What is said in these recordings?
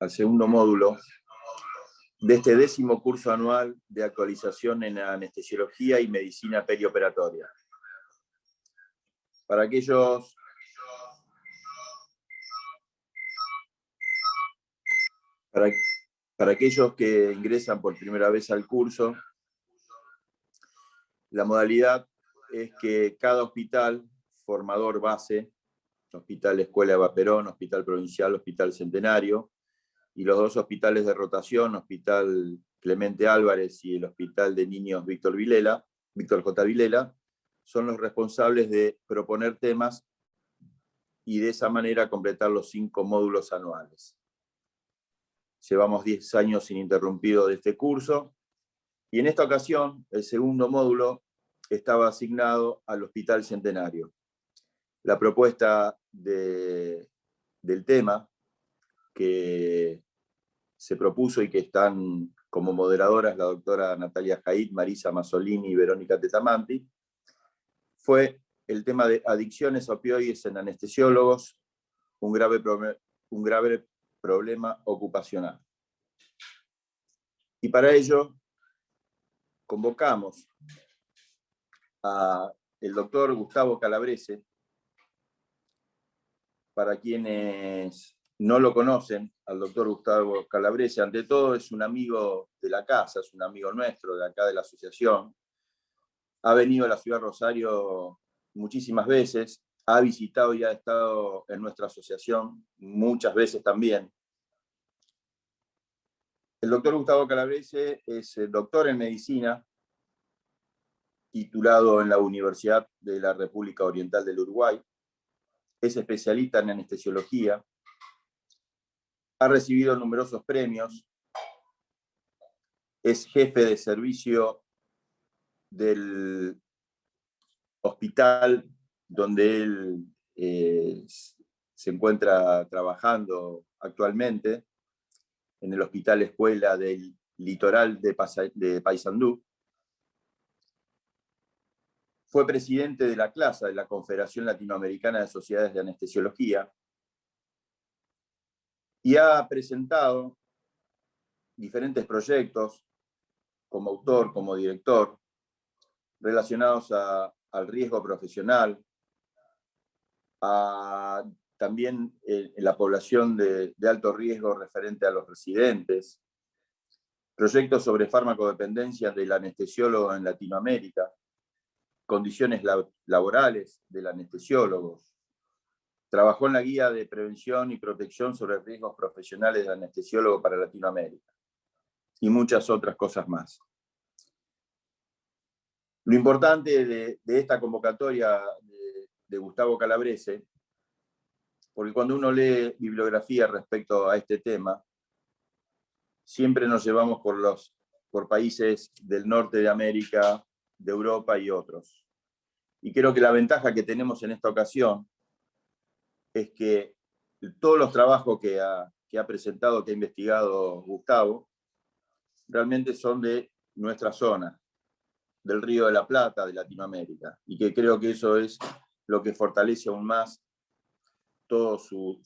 al segundo módulo de este 10º curso anual de actualización en anestesiología y medicina perioperatoria. Para aquellos que ingresan por primera vez al curso, la modalidad es que cada hospital formador base, Hospital Escuela Eva Perón, Hospital Provincial, Hospital Centenario, y los 2 hospitales de rotación, Hospital Clemente Álvarez y el Hospital de Niños Víctor J. Vilela, son los responsables de proponer temas y de esa manera completar los 5 módulos anuales. Llevamos 10 años ininterrumpidos de este curso, y en esta ocasión el segundo módulo estaba asignado al Hospital Centenario. La propuesta del tema que se propuso y que están como moderadoras la doctora Natalia Jaid, Marisa Mazzolini y Verónica Tetamanti, fue el tema de adicciones a opioides en anestesiólogos, un grave problema ocupacional. Y para ello convocamos al doctor Gustavo Calabrese. Para quienes no lo conocen, al doctor Gustavo Calabrese, ante todo es un amigo de la casa, es un amigo nuestro de acá de la asociación. Ha venido a la ciudad de Rosario muchísimas veces, ha visitado y ha estado en nuestra asociación muchas veces también. El doctor Gustavo Calabrese es doctor en medicina, titulado en la Universidad de la República Oriental del Uruguay. Es especialista en anestesiología, ha recibido numerosos premios, es jefe de servicio del hospital donde él se encuentra trabajando actualmente, en el Hospital Escuela del Litoral de Paysandú. Fue presidente de la CLASA, de la Confederación Latinoamericana de Sociedades de Anestesiología, y ha presentado diferentes proyectos como autor, como director, relacionados al riesgo profesional, también en la población de alto riesgo referente a los residentes, proyectos sobre farmacodependencia del anestesiólogo en Latinoamérica, condiciones laborales del anestesiólogo. Trabajó en la guía de prevención y protección sobre riesgos profesionales del anestesiólogo para Latinoamérica, y muchas otras cosas más. Lo importante de esta convocatoria de Gustavo Calabrese, porque cuando uno lee bibliografía respecto a este tema, siempre nos llevamos por países del norte de América, de Europa y otros. Y creo que la ventaja que tenemos en esta ocasión es que todos los trabajos que ha presentado, que ha investigado Gustavo, realmente son de nuestra zona, del Río de la Plata, de Latinoamérica, y que creo que eso es lo que fortalece aún más toda su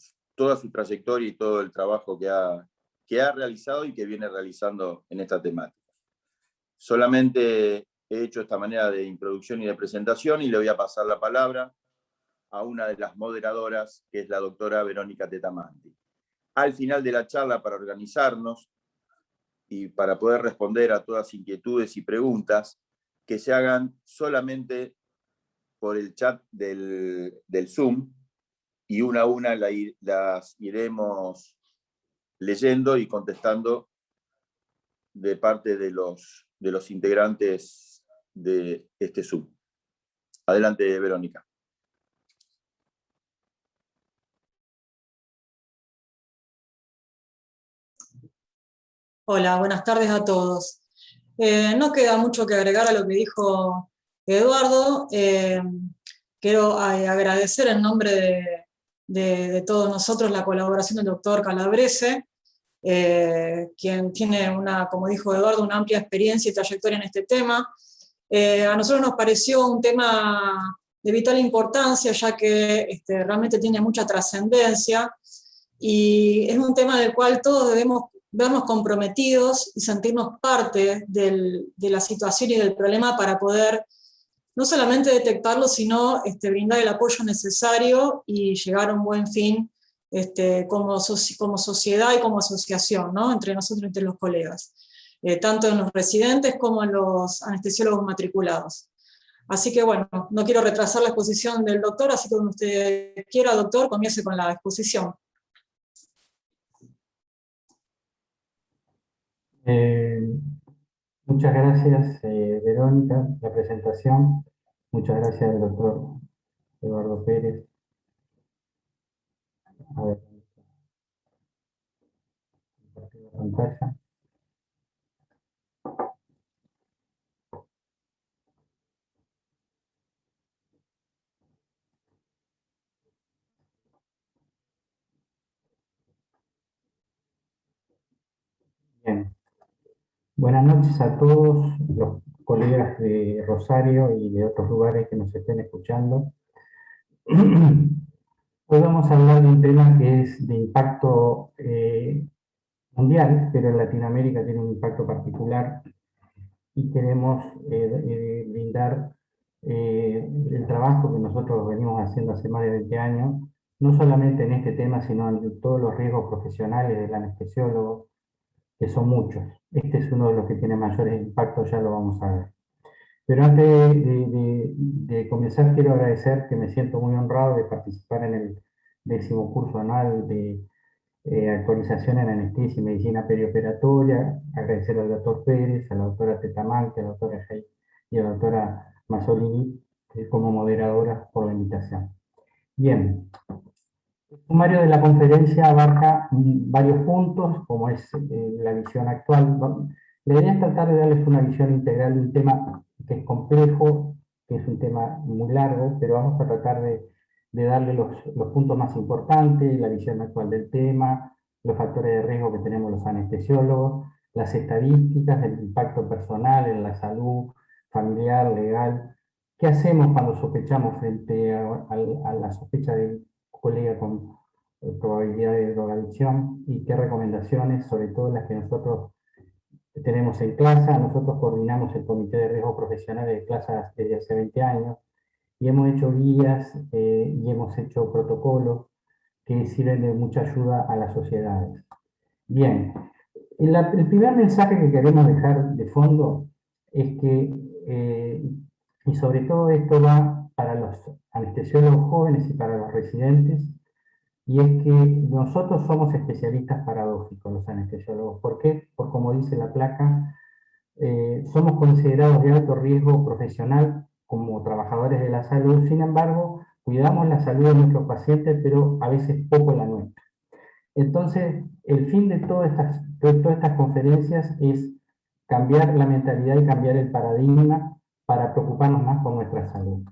trayectoria y todo el trabajo que ha realizado y que viene realizando en esta temática. Solamente he hecho esta manera de introducción y de presentación, y le voy a pasar la palabra a una de las moderadoras, que es la doctora Verónica Tetamanti. Al final de la charla, para organizarnos y para poder responder a todas inquietudes y preguntas, que se hagan solamente por el chat del Zoom, y una a una las iremos leyendo y contestando de parte de los integrantes de este Zoom. Adelante, Verónica. Hola, buenas tardes a todos. No queda mucho que agregar a lo que dijo Eduardo. Quiero agradecer en nombre de todos nosotros la colaboración del doctor Calabrese, quien tiene, como dijo Eduardo, una amplia experiencia y trayectoria en este tema. A nosotros nos pareció un tema de vital importancia, ya que realmente tiene mucha trascendencia, y es un tema en el cual todos debemos vernos comprometidos y sentirnos parte de la situación y del problema para poder no solamente detectarlo, sino brindar el apoyo necesario y llegar a un buen fin como sociedad y como asociación, ¿no? Entre nosotros, entre los colegas, tanto en los residentes como en los anestesiólogos matriculados. Así que bueno, no quiero retrasar la exposición del doctor, así que cuando usted quiera, doctor, comience con la exposición. Muchas gracias, Verónica, la presentación. Muchas gracias al doctor Eduardo Pérez. A ver, compartir la pantalla. Bien. Buenas noches a todos los colegas de Rosario y de otros lugares que nos estén escuchando. Hoy vamos a hablar de un tema que es de impacto mundial, pero en Latinoamérica tiene un impacto particular y queremos brindar el trabajo que nosotros venimos haciendo hace más de 20 años, no solamente en este tema, sino en todos los riesgos profesionales del anestesiólogo, que son muchos. Este es uno de los que tiene mayores impactos, ya lo vamos a ver. Pero antes de comenzar, quiero agradecer que me siento muy honrado de participar en el 10º curso anual de actualización en anestesia y medicina perioperatoria. Agradecer al doctor Pérez, a la doctora Tetamanque, a la doctora Hey y a la doctora Masolini como moderadora por la invitación. Bien, el sumario de la conferencia abarca varios puntos, como es la visión actual. La idea es tratar de darles una visión integral de un tema que es complejo, que es un tema muy largo, pero vamos a tratar de darle los puntos más importantes, la visión actual del tema, los factores de riesgo que tenemos los anestesiólogos, las estadísticas del impacto personal en la salud, familiar, legal. ¿Qué hacemos cuando sospechamos frente a la sospecha de colega con probabilidad de drogadicción y qué recomendaciones, sobre todo las que nosotros tenemos en CLASA? Nosotros coordinamos el Comité de Riesgo Profesional de CLASA desde hace 20 años y hemos hecho guías y hemos hecho protocolos que sirven de mucha ayuda a las sociedades. Bien, el primer mensaje que queremos dejar de fondo es que, y sobre todo esto va para los anestesiólogos jóvenes y para los residentes, y es que nosotros somos especialistas paradójicos, los anestesiólogos. ¿Por qué? Por como dice la placa, somos considerados de alto riesgo profesional como trabajadores de la salud. Sin embargo, cuidamos la salud de nuestros pacientes, pero a veces poco la nuestra. Entonces, el fin de todas estas conferencias es cambiar la mentalidad y cambiar el paradigma para preocuparnos más por nuestra salud.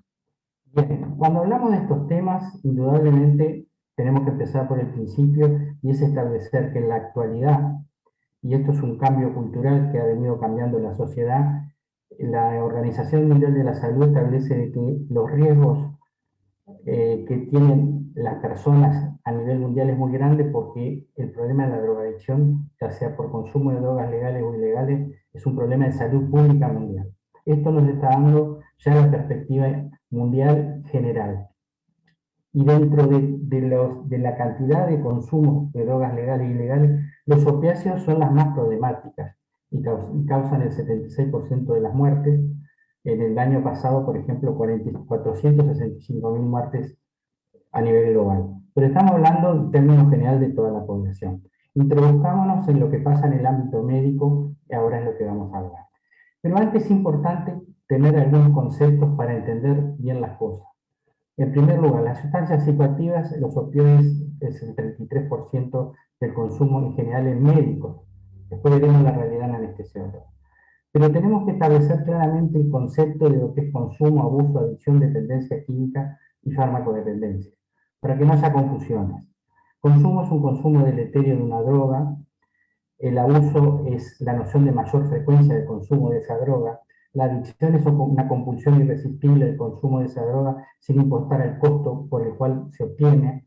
Bien, cuando hablamos de estos temas, indudablemente tenemos que empezar por el principio, y es establecer que en la actualidad, y esto es un cambio cultural que ha venido cambiando la sociedad, la Organización Mundial de la Salud establece que los riesgos que tienen las personas a nivel mundial es muy grande, porque el problema de la drogadicción, ya sea por consumo de drogas legales o ilegales, es un problema de salud pública mundial. Esto nos está dando ya la perspectiva mundial general. Y dentro de la cantidad de consumo de drogas legales e ilegales, los opiáceos son las más problemáticas y causan el 76% de las muertes. En el año pasado, por ejemplo, 465.000 muertes a nivel global. Pero estamos hablando en términos general de toda la población. Introduzcámonos en lo que pasa en el ámbito médico, y ahora es lo que vamos a hablar. Pero antes es importante tener algunos conceptos para entender bien las cosas. En primer lugar, las sustancias psicoactivas, los opioides, es el 33% del consumo en general en médicos. Después veremos la realidad en anestesiólogos. Pero tenemos que establecer claramente el concepto de lo que es consumo, abuso, adicción, dependencia química y farmacodependencia, para que no haya confusiones. Consumo es un consumo deleterio de una droga, el abuso es la noción de mayor frecuencia de consumo de esa droga, la adicción es una compulsión irresistible del consumo de esa droga sin importar el costo por el cual se obtiene,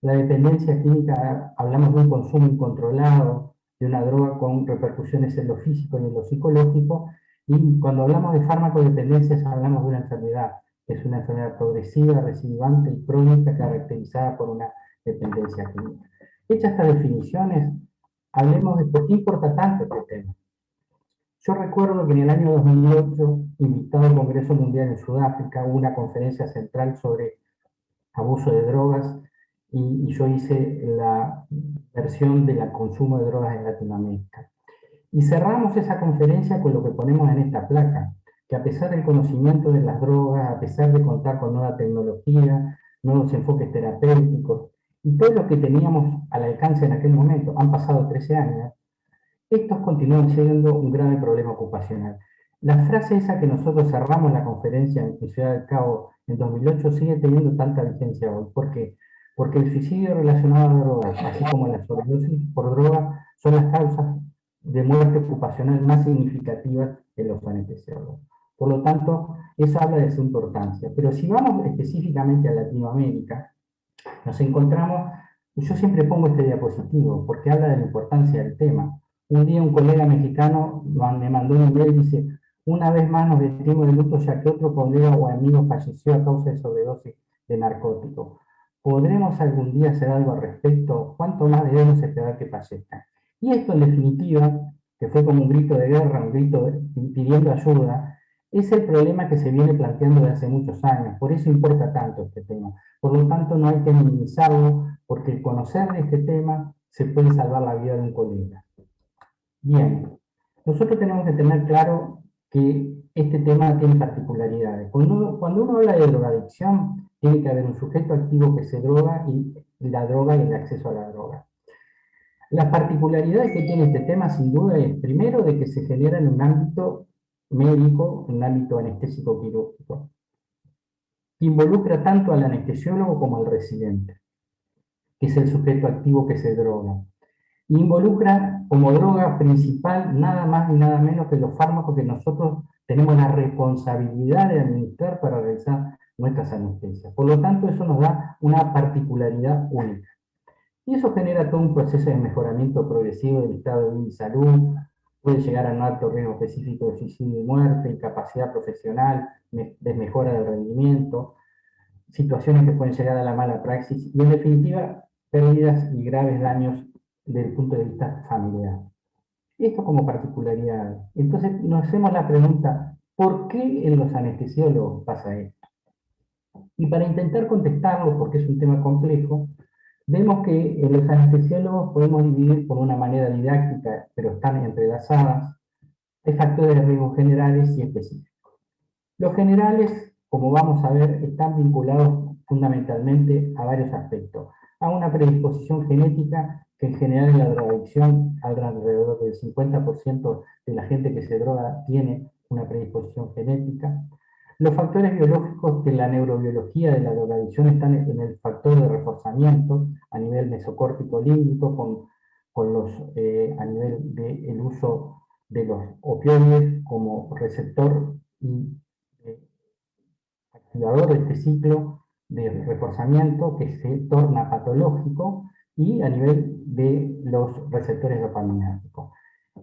La dependencia química, hablamos de un consumo incontrolado de una droga con repercusiones en lo físico y en lo psicológico, y cuando hablamos de farmacodependencias hablamos de una enfermedad, que es una enfermedad progresiva, recidivante y crónica caracterizada por una dependencia química. Hechas estas definiciones, hablemos de por qué importa tanto este tema. Yo recuerdo que en el año 2008, invitado al Congreso Mundial en Sudáfrica, hubo una conferencia central sobre abuso de drogas y yo hice la versión del consumo de drogas en Latinoamérica. Y cerramos esa conferencia con lo que ponemos en esta placa, que a pesar del conocimiento de las drogas, a pesar de contar con nueva tecnología, nuevos enfoques terapéuticos, y todo lo que teníamos al alcance en aquel momento, han pasado 13 años, estos continúan siendo un grave problema ocupacional. La frase esa que nosotros cerramos la conferencia en Ciudad del Cabo en 2008 sigue teniendo tanta vigencia hoy. ¿Por qué? Porque el suicidio relacionado a drogas, así como la sobredosis por droga, son las causas de muerte ocupacional más significativas en los anestesiólogos. Por lo tanto, eso habla de su importancia. Pero si vamos específicamente a Latinoamérica, nos encontramos, yo siempre pongo este diapositivo, porque habla de la importancia del tema. Un día un colega mexicano me mandó un email y dice, una vez más nos vestimos de luto ya que otro colega o amigo falleció a causa de sobredosis de narcóticos. ¿Podremos algún día hacer algo al respecto? ¿Cuánto más debemos esperar que fallezcan? Y esto en definitiva, que fue como un grito de guerra, un grito pidiendo ayuda, es el problema que se viene planteando desde hace muchos años. Por eso importa tanto este tema. Por lo tanto, no hay que minimizarlo, porque el conocer de este tema se puede salvar la vida de un colega. Bien, nosotros tenemos que tener claro que este tema tiene particularidades. Cuando uno habla de drogadicción, tiene que haber un sujeto activo que se droga y la droga y el acceso a la droga. Las particularidades que tiene este tema, sin duda, es primero de que se genera en un ámbito médico, en un ámbito anestésico quirúrgico, que involucra tanto al anestesiólogo como al residente, que es el sujeto activo que se droga. Involucra como droga principal nada más ni nada menos que los fármacos que nosotros tenemos la responsabilidad de administrar para realizar nuestras anestesias. Por lo tanto, eso nos da una particularidad única. Y eso genera todo un proceso de mejoramiento progresivo del estado de vida y salud, puede llegar a un alto riesgo específico de suicidio y muerte, incapacidad profesional, desmejora del rendimiento, situaciones que pueden llegar a la mala praxis y en definitiva pérdidas y graves daños desde el punto de vista familiar. Esto como particularidad. Entonces nos hacemos la pregunta, ¿por qué en los anestesiólogos pasa esto? Y para intentar contestarlo, porque es un tema complejo, vemos que en los anestesiólogos podemos dividir por una manera didáctica, pero están entrelazadas, hay factores de riesgo generales y específicos. Los generales, como vamos a ver, están vinculados fundamentalmente a varios aspectos. A una predisposición genética, que en general en la drogadicción, alrededor del 50% de la gente que se droga tiene una predisposición genética. Los factores biológicos que en la neurobiología de la drogadicción están en el factor de reforzamiento a nivel mesocórtico límbico, a nivel del uso de los opioides como receptor y activador de este ciclo de reforzamiento que se torna patológico y a nivel de los receptores dopaminérgicos.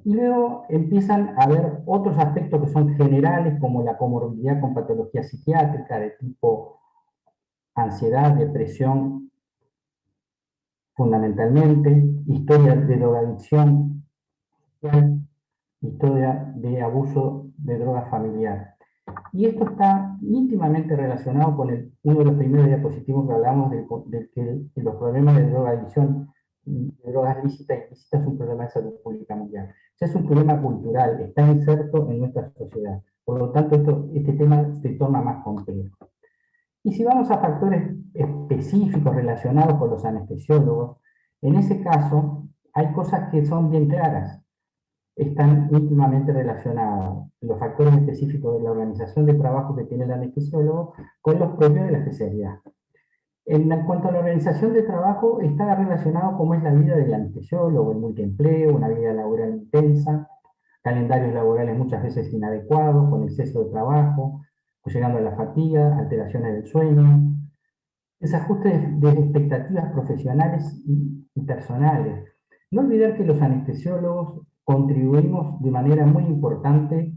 Y luego empiezan a haber otros aspectos que son generales, como la comorbilidad con patología psiquiátrica de tipo ansiedad, depresión, fundamentalmente, historia de drogadicción, historia de abuso de droga familiar. Y esto está íntimamente relacionado con uno de los primeros diapositivos que hablamos de que los problemas de drogadicción, de drogas lícitas y ilícitas, es un problema de salud pública mundial. O sea, es un problema cultural, está inserto en nuestra sociedad. Por lo tanto, este tema se torna más complejo. Y si vamos a factores específicos relacionados con los anestesiólogos, en ese caso hay cosas que son bien claras. Están íntimamente relacionados los factores específicos de la organización de trabajo que tiene el anestesiólogo con los propios de la especialidad. En cuanto a la organización de trabajo, está relacionado cómo es la vida del anestesiólogo, el multiempleo, una vida laboral intensa, calendarios laborales muchas veces inadecuados, con exceso de trabajo, llegando a la fatiga, alteraciones del sueño, desajuste de expectativas profesionales y personales. No olvidar que los anestesiólogos contribuimos de manera muy importante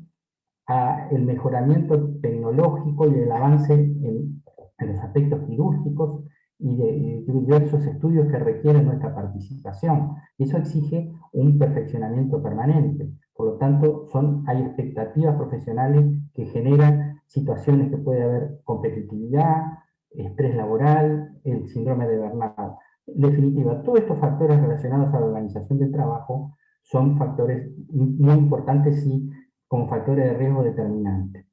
al mejoramiento tecnológico y el avance en los aspectos quirúrgicos y de diversos estudios que requieren nuestra participación. Y eso exige un perfeccionamiento permanente. Por lo tanto, hay expectativas profesionales que generan situaciones que puede haber competitividad, estrés laboral, el síndrome de burnout. En definitiva, todos estos factores relacionados a la organización del trabajo son factores muy importantes y como factores de riesgo determinantes.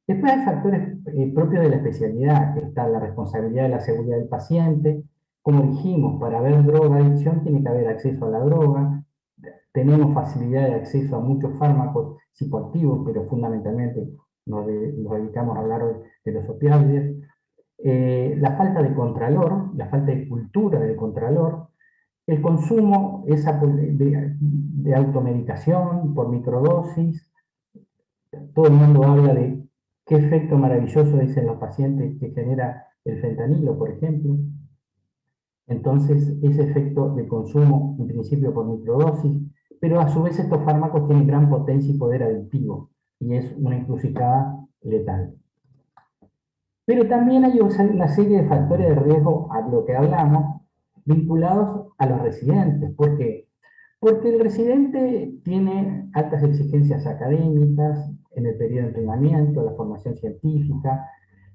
Después hay factores propios de la especialidad, que está la responsabilidad de la seguridad del paciente. Como dijimos, para haber drogadicción tiene que haber acceso a la droga, tenemos facilidad de acceso a muchos fármacos psicoactivos, pero fundamentalmente nos dedicamos a hablar hoy de los opioides. La falta de contralor, la falta de cultura del contralor, el consumo de automedicación por microdosis. Todo el mundo habla de qué efecto maravilloso es en los pacientes que genera el fentanilo, por ejemplo. Entonces, ese efecto de consumo, en principio por microdosis, pero a su vez estos fármacos tienen gran potencia y poder adictivo, y es una encrucijada letal. Pero también hay una serie de factores de riesgo a lo que hablamos, vinculados a los residentes. ¿Por qué? Porque el residente tiene altas exigencias académicas en el periodo de entrenamiento, la formación científica.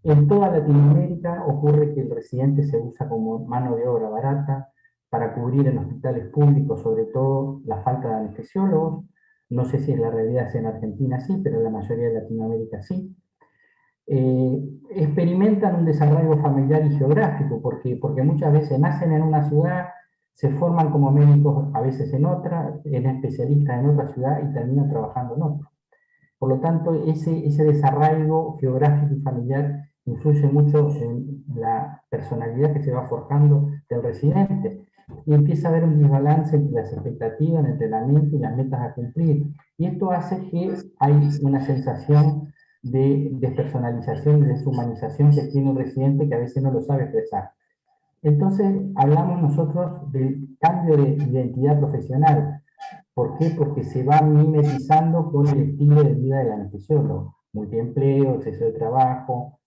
En toda Latinoamérica ocurre que el residente se usa como mano de obra barata para cubrir en hospitales públicos, sobre todo, la falta de anestesiólogos. No sé si es la realidad en Argentina sí, pero en la mayoría de Latinoamérica sí. Experimentan un desarraigo familiar y geográfico, porque muchas veces nacen en una ciudad, se forman como médicos a veces en otra, en especialistas en otra ciudad y terminan trabajando en otra. Por lo tanto, ese desarraigo geográfico y familiar influye mucho en la personalidad que se va forjando del residente. Y empieza a haber un desbalance entre las expectativas, el entrenamiento y las metas a cumplir. Y esto hace que hay una sensación de despersonalización, de deshumanización que tiene un residente que a veces no lo sabe expresar. Entonces, hablamos nosotros del cambio de identidad profesional. ¿Por qué? Porque se va mimetizando con el estilo de vida del anestesiólogo. Multiempleo, exceso de trabajo,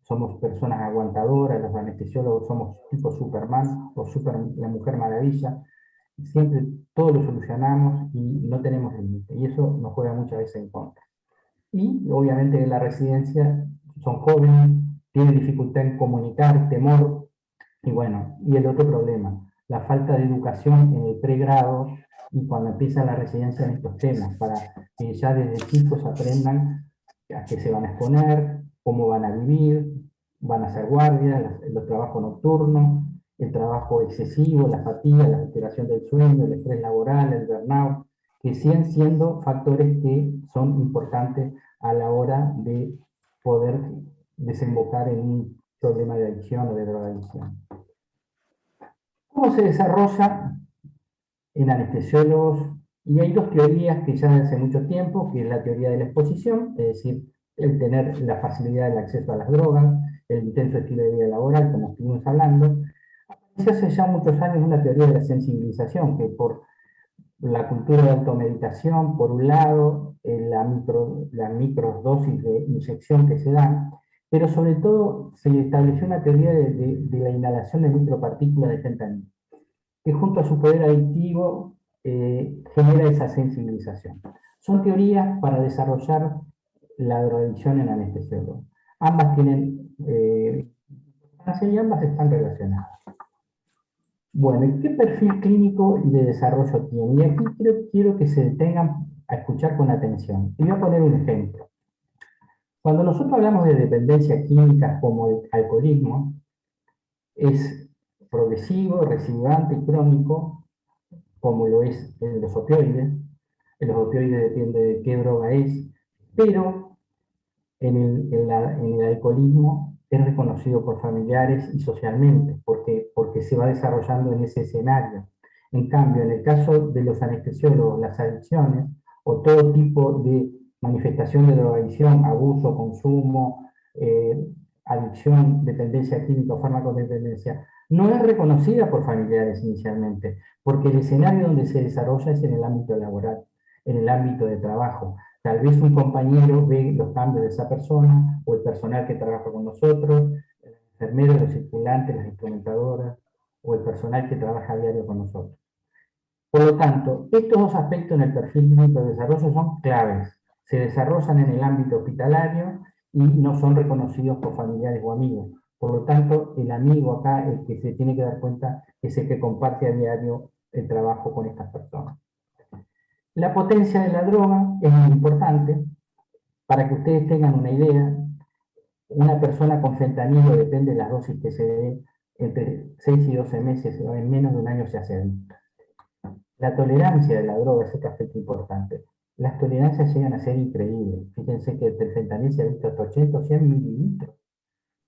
somos personas aguantadoras, los anestesiólogos somos tipo Superman o la Mujer Maravilla. Siempre todo lo solucionamos y no tenemos límite. Y eso nos juega muchas veces en contra. Y obviamente en la residencia son jóvenes, tienen dificultad en comunicar, temor, y bueno, y el otro problema, la falta de educación en el pregrado y cuando empieza la residencia en estos temas, para que ya desde chicos aprendan a qué se van a exponer, cómo van a vivir, van a hacer guardias, los trabajos nocturnos, el trabajo excesivo, la fatiga, la alteración del sueño, el estrés laboral, el burnout, que siguen siendo factores que son importantes a la hora de poder desembocar en un problema de adicción o de drogadicción. ¿Cómo se desarrolla en anestesiólogos? Y hay dos teorías que ya hace mucho tiempo, que es la teoría de la exposición, es decir, el tener la facilidad del acceso a las drogas, el intenso estilo de vida laboral, como estuvimos hablando. Hace ya muchos años una teoría de la sensibilización, que por la cultura de automedicación, por un lado, la microdosis de inyección que se dan, pero sobre todo se estableció una teoría de la inhalación de micropartículas de fentanilo, que junto a su poder adictivo genera esa sensibilización. Son teorías para desarrollar la drogadicción en anestesiólogos. Ambas tienen importancia y ambas están relacionadas. Bueno, ¿qué perfil clínico y de desarrollo tiene? Y aquí quiero que se detengan a escuchar con atención. Y voy a poner un ejemplo. Cuando nosotros hablamos de dependencia química como el alcoholismo, es progresivo, residuante y crónico, como lo es en los opioides. En los opioides depende de qué droga es, pero en el alcoholismo es reconocido por familiares y socialmente, porque se va desarrollando en ese escenario. En cambio, en el caso de los anestesiólogos, las adicciones o todo tipo de manifestación de drogadicción, abuso, consumo, adicción, dependencia química o farmacodependencia, no es reconocida por familiares inicialmente, porque el escenario donde se desarrolla es en el ámbito laboral, en el ámbito de trabajo. Tal vez un compañero ve los cambios de esa persona, o el personal que trabaja con nosotros, el enfermero, los circulantes, las instrumentadoras, o el personal que trabaja a diario con nosotros. Por lo tanto, estos dos aspectos en el perfil clínico de desarrollo son claves. Se desarrollan en el ámbito hospitalario y no son reconocidos por familiares o amigos. Por lo tanto, el amigo acá es el que se tiene que dar cuenta que es el que comparte a diario el trabajo con estas personas. La potencia de la droga es muy importante. Para que ustedes tengan una idea, una persona con fentanilo, depende de las dosis que se dé, entre 6 y 12 meses o en menos de un año se hace adicto. La tolerancia de la droga es otro aspecto importante. Las tolerancias llegan a ser increíbles. Fíjense que el fentanil se ha visto hasta 80 o 100 mililitros.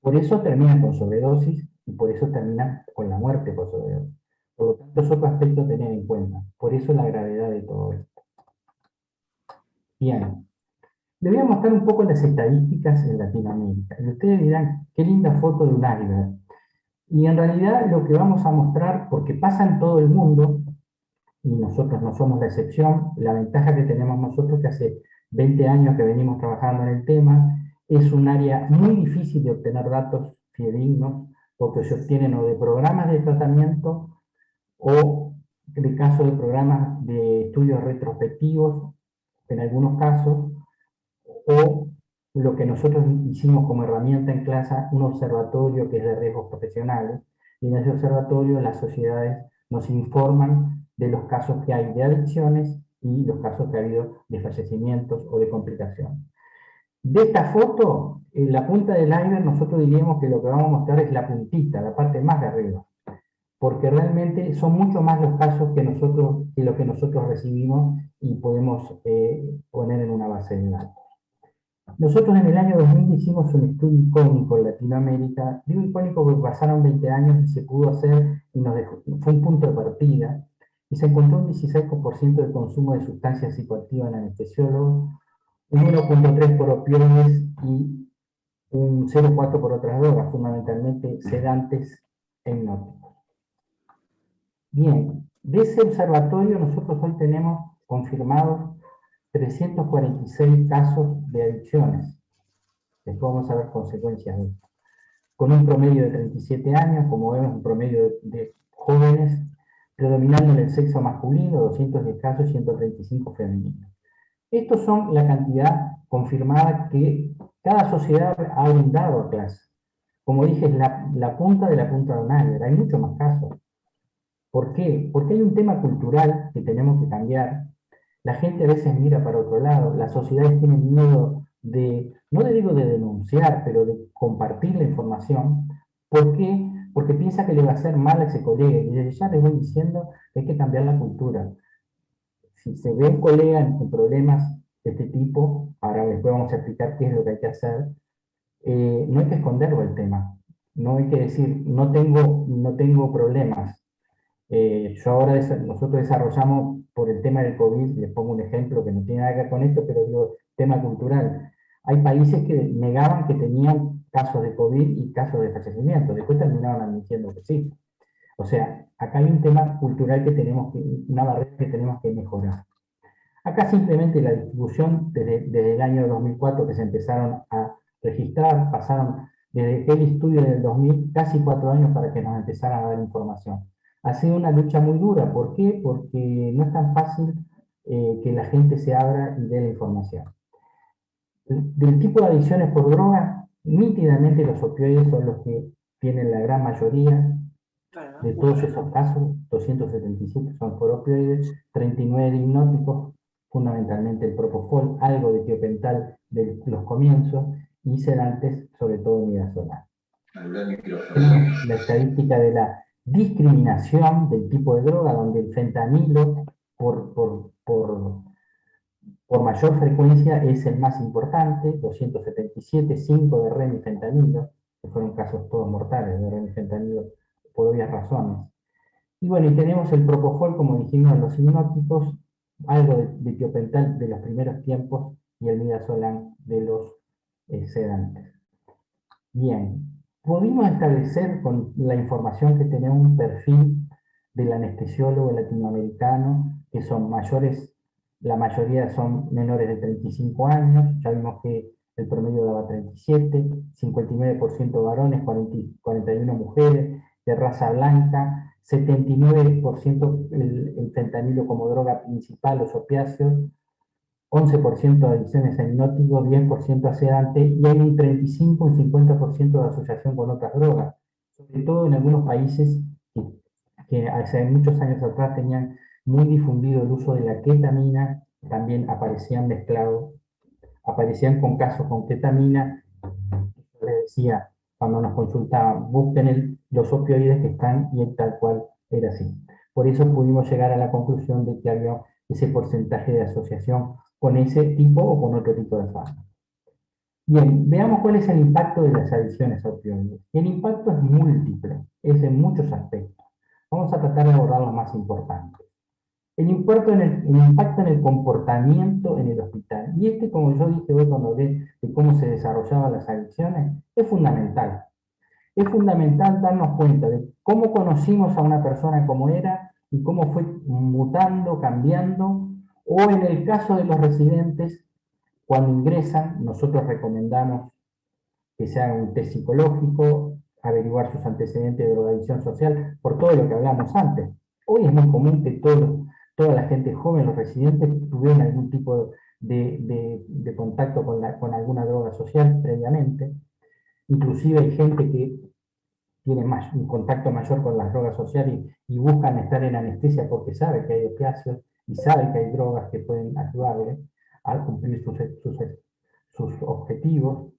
Por eso terminan con sobredosis y por eso terminan con la muerte por sobredosis. Por lo tanto, es otro aspecto a tener en cuenta. Por eso la gravedad de todo esto. Bien. Les voy a mostrar un poco las estadísticas en Latinoamérica. Y ustedes dirán, qué linda foto de un iceberg. Y en realidad lo que vamos a mostrar, porque pasa en todo el mundo, y nosotros no somos la excepción, la ventaja que tenemos nosotros, que hace 20 años que venimos trabajando en el tema, es un área muy difícil de obtener datos fidedignos, porque se obtienen o de programas de tratamiento, o de casos de programas de estudios retrospectivos, en algunos casos, o lo que nosotros hicimos como herramienta en clase, un observatorio que es de riesgos profesionales, y en ese observatorio las sociedades nos informan de los casos que hay de adicciones y los casos que ha habido de fallecimientos o de complicaciones. De esta foto, en la punta del iceberg, nosotros diríamos que lo que vamos a mostrar es la puntita, la parte más de arriba, porque realmente son mucho más los casos que lo que nosotros recibimos y podemos poner en una base de datos. Nosotros en el año 2000 hicimos un estudio icónico en Latinoamérica. Digo icónico porque pasaron 20 años y se pudo hacer, y fue un punto de partida, y se encontró un 16% de consumo de sustancias psicoactivas en anestesiólogos, un 1.3 por opioides y un 0.4 por otras drogas, fundamentalmente sedantes e hipnóticos. Bien, de ese observatorio nosotros hoy tenemos confirmados 346 casos de adicciones. Después vamos a ver consecuencias de esto. Con un promedio de 37 años, como vemos, un promedio de jóvenes, predominando en el sexo masculino, 210 casos y 135 femeninos. Estos son la cantidad confirmada que cada sociedad ha brindado a clase. Como dije, es la punta de la punta de un iceberg. Hay muchos más casos. ¿Por qué? Porque hay un tema cultural que tenemos que cambiar. La gente a veces mira para otro lado, las sociedades tienen miedo de, no le digo de denunciar, pero de compartir la información. ¿Por qué? Porque piensa que le va a hacer mal a ese colega. Y desde ya les voy diciendo que hay que cambiar la cultura. Si se ve un colega en problemas de este tipo, ahora después vamos a explicar qué es lo que hay que hacer, no hay que esconderlo el tema. No hay que decir, no tengo problemas. Nosotros desarrollamos por el tema del COVID, les pongo un ejemplo que no tiene nada que ver con esto, pero digo, tema cultural. Hay países que negaban que tenían casos de COVID y casos de fallecimiento, después terminaron admitiendo que sí. O sea, acá hay un tema cultural una barrera que tenemos que mejorar. Acá simplemente la distribución desde el año 2004 que se empezaron a registrar, pasaron desde aquel estudio del 2000 casi 4 años para que nos empezaran a dar información. Ha sido una lucha muy dura. ¿Por qué? Porque no es tan fácil que la gente se abra y dé la información. Del tipo de adicciones por droga, nítidamente los opioides son los que tienen la gran mayoría de todos esos casos. 277 son por opioides, 39 de hipnóticos, fundamentalmente el propofol, algo de tiopental de los comienzos, y sedantes, sobre todo midazolam. La estadística de la discriminación del tipo de droga, donde el fentanilo por mayor frecuencia es el más importante, 277, 5 de remifentanilo, que fueron casos todos mortales de remifentanilo por obvias razones. Y bueno, y tenemos el propofol, como dijimos, en los hipnóticos, algo de tiopental de los primeros tiempos y el midazolam de los sedantes. Bien, pudimos establecer con la información que tenemos un perfil del anestesiólogo latinoamericano, que son mayores, la mayoría son menores de 35 años, ya vimos que el promedio daba 37, 59% varones, 41 mujeres, de raza blanca, 79% el fentanilo como droga principal, los opiáceos, 11% de adicciones a hipnótico, 10% a sedante, y hay un 35 y un 50% de asociación con otras drogas, sobre todo en algunos países que hace muchos años atrás tenían muy difundido el uso de la ketamina, también aparecían mezclados, aparecían con casos con ketamina. Yo les decía, cuando nos consultaban, busquen los opioides que están, y tal cual era así. Por eso pudimos llegar a la conclusión de que había ese porcentaje de asociación con ese tipo o con otro tipo de fármacos. Bien, veamos cuál es el impacto de las adicciones a opioides. El impacto es múltiple, es en muchos aspectos. Vamos a tratar de abordar los más importantes. El impacto en el comportamiento en el hospital. Y como yo dije hoy cuando hablé de cómo se desarrollaban las adicciones, es fundamental. Es fundamental darnos cuenta de cómo conocimos a una persona como era y cómo fue mutando, cambiando, o en el caso de los residentes, cuando ingresan, nosotros recomendamos que se haga un test psicológico, averiguar sus antecedentes de drogadicción social, por todo lo que hablamos antes. Hoy es muy común que toda la gente joven, los residentes, tuvieron algún tipo de contacto con alguna droga social previamente. Inclusive hay gente que tiene un contacto mayor con las drogas sociales y buscan estar en anestesia porque sabe que hay opiáceos y sabe que hay drogas que pueden ayudarle a cumplir sus objetivos.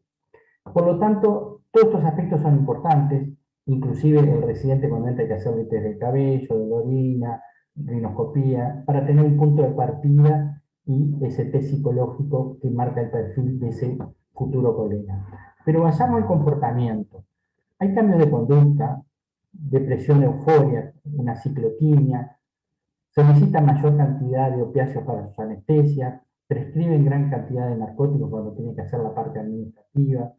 Por lo tanto, todos estos aspectos son importantes, inclusive el residente cuando entra hay que hacerle test del cabello, de la orina, rinoscopía, para tener un punto de partida y ese test psicológico que marca el perfil de ese futuro colega. Pero vayamos al comportamiento. Hay cambios de conducta, depresión, euforia, una ciclotimia, se necesita mayor cantidad de opiáceos para sus anestesias, prescriben gran cantidad de narcóticos cuando tienen que hacer la parte administrativa,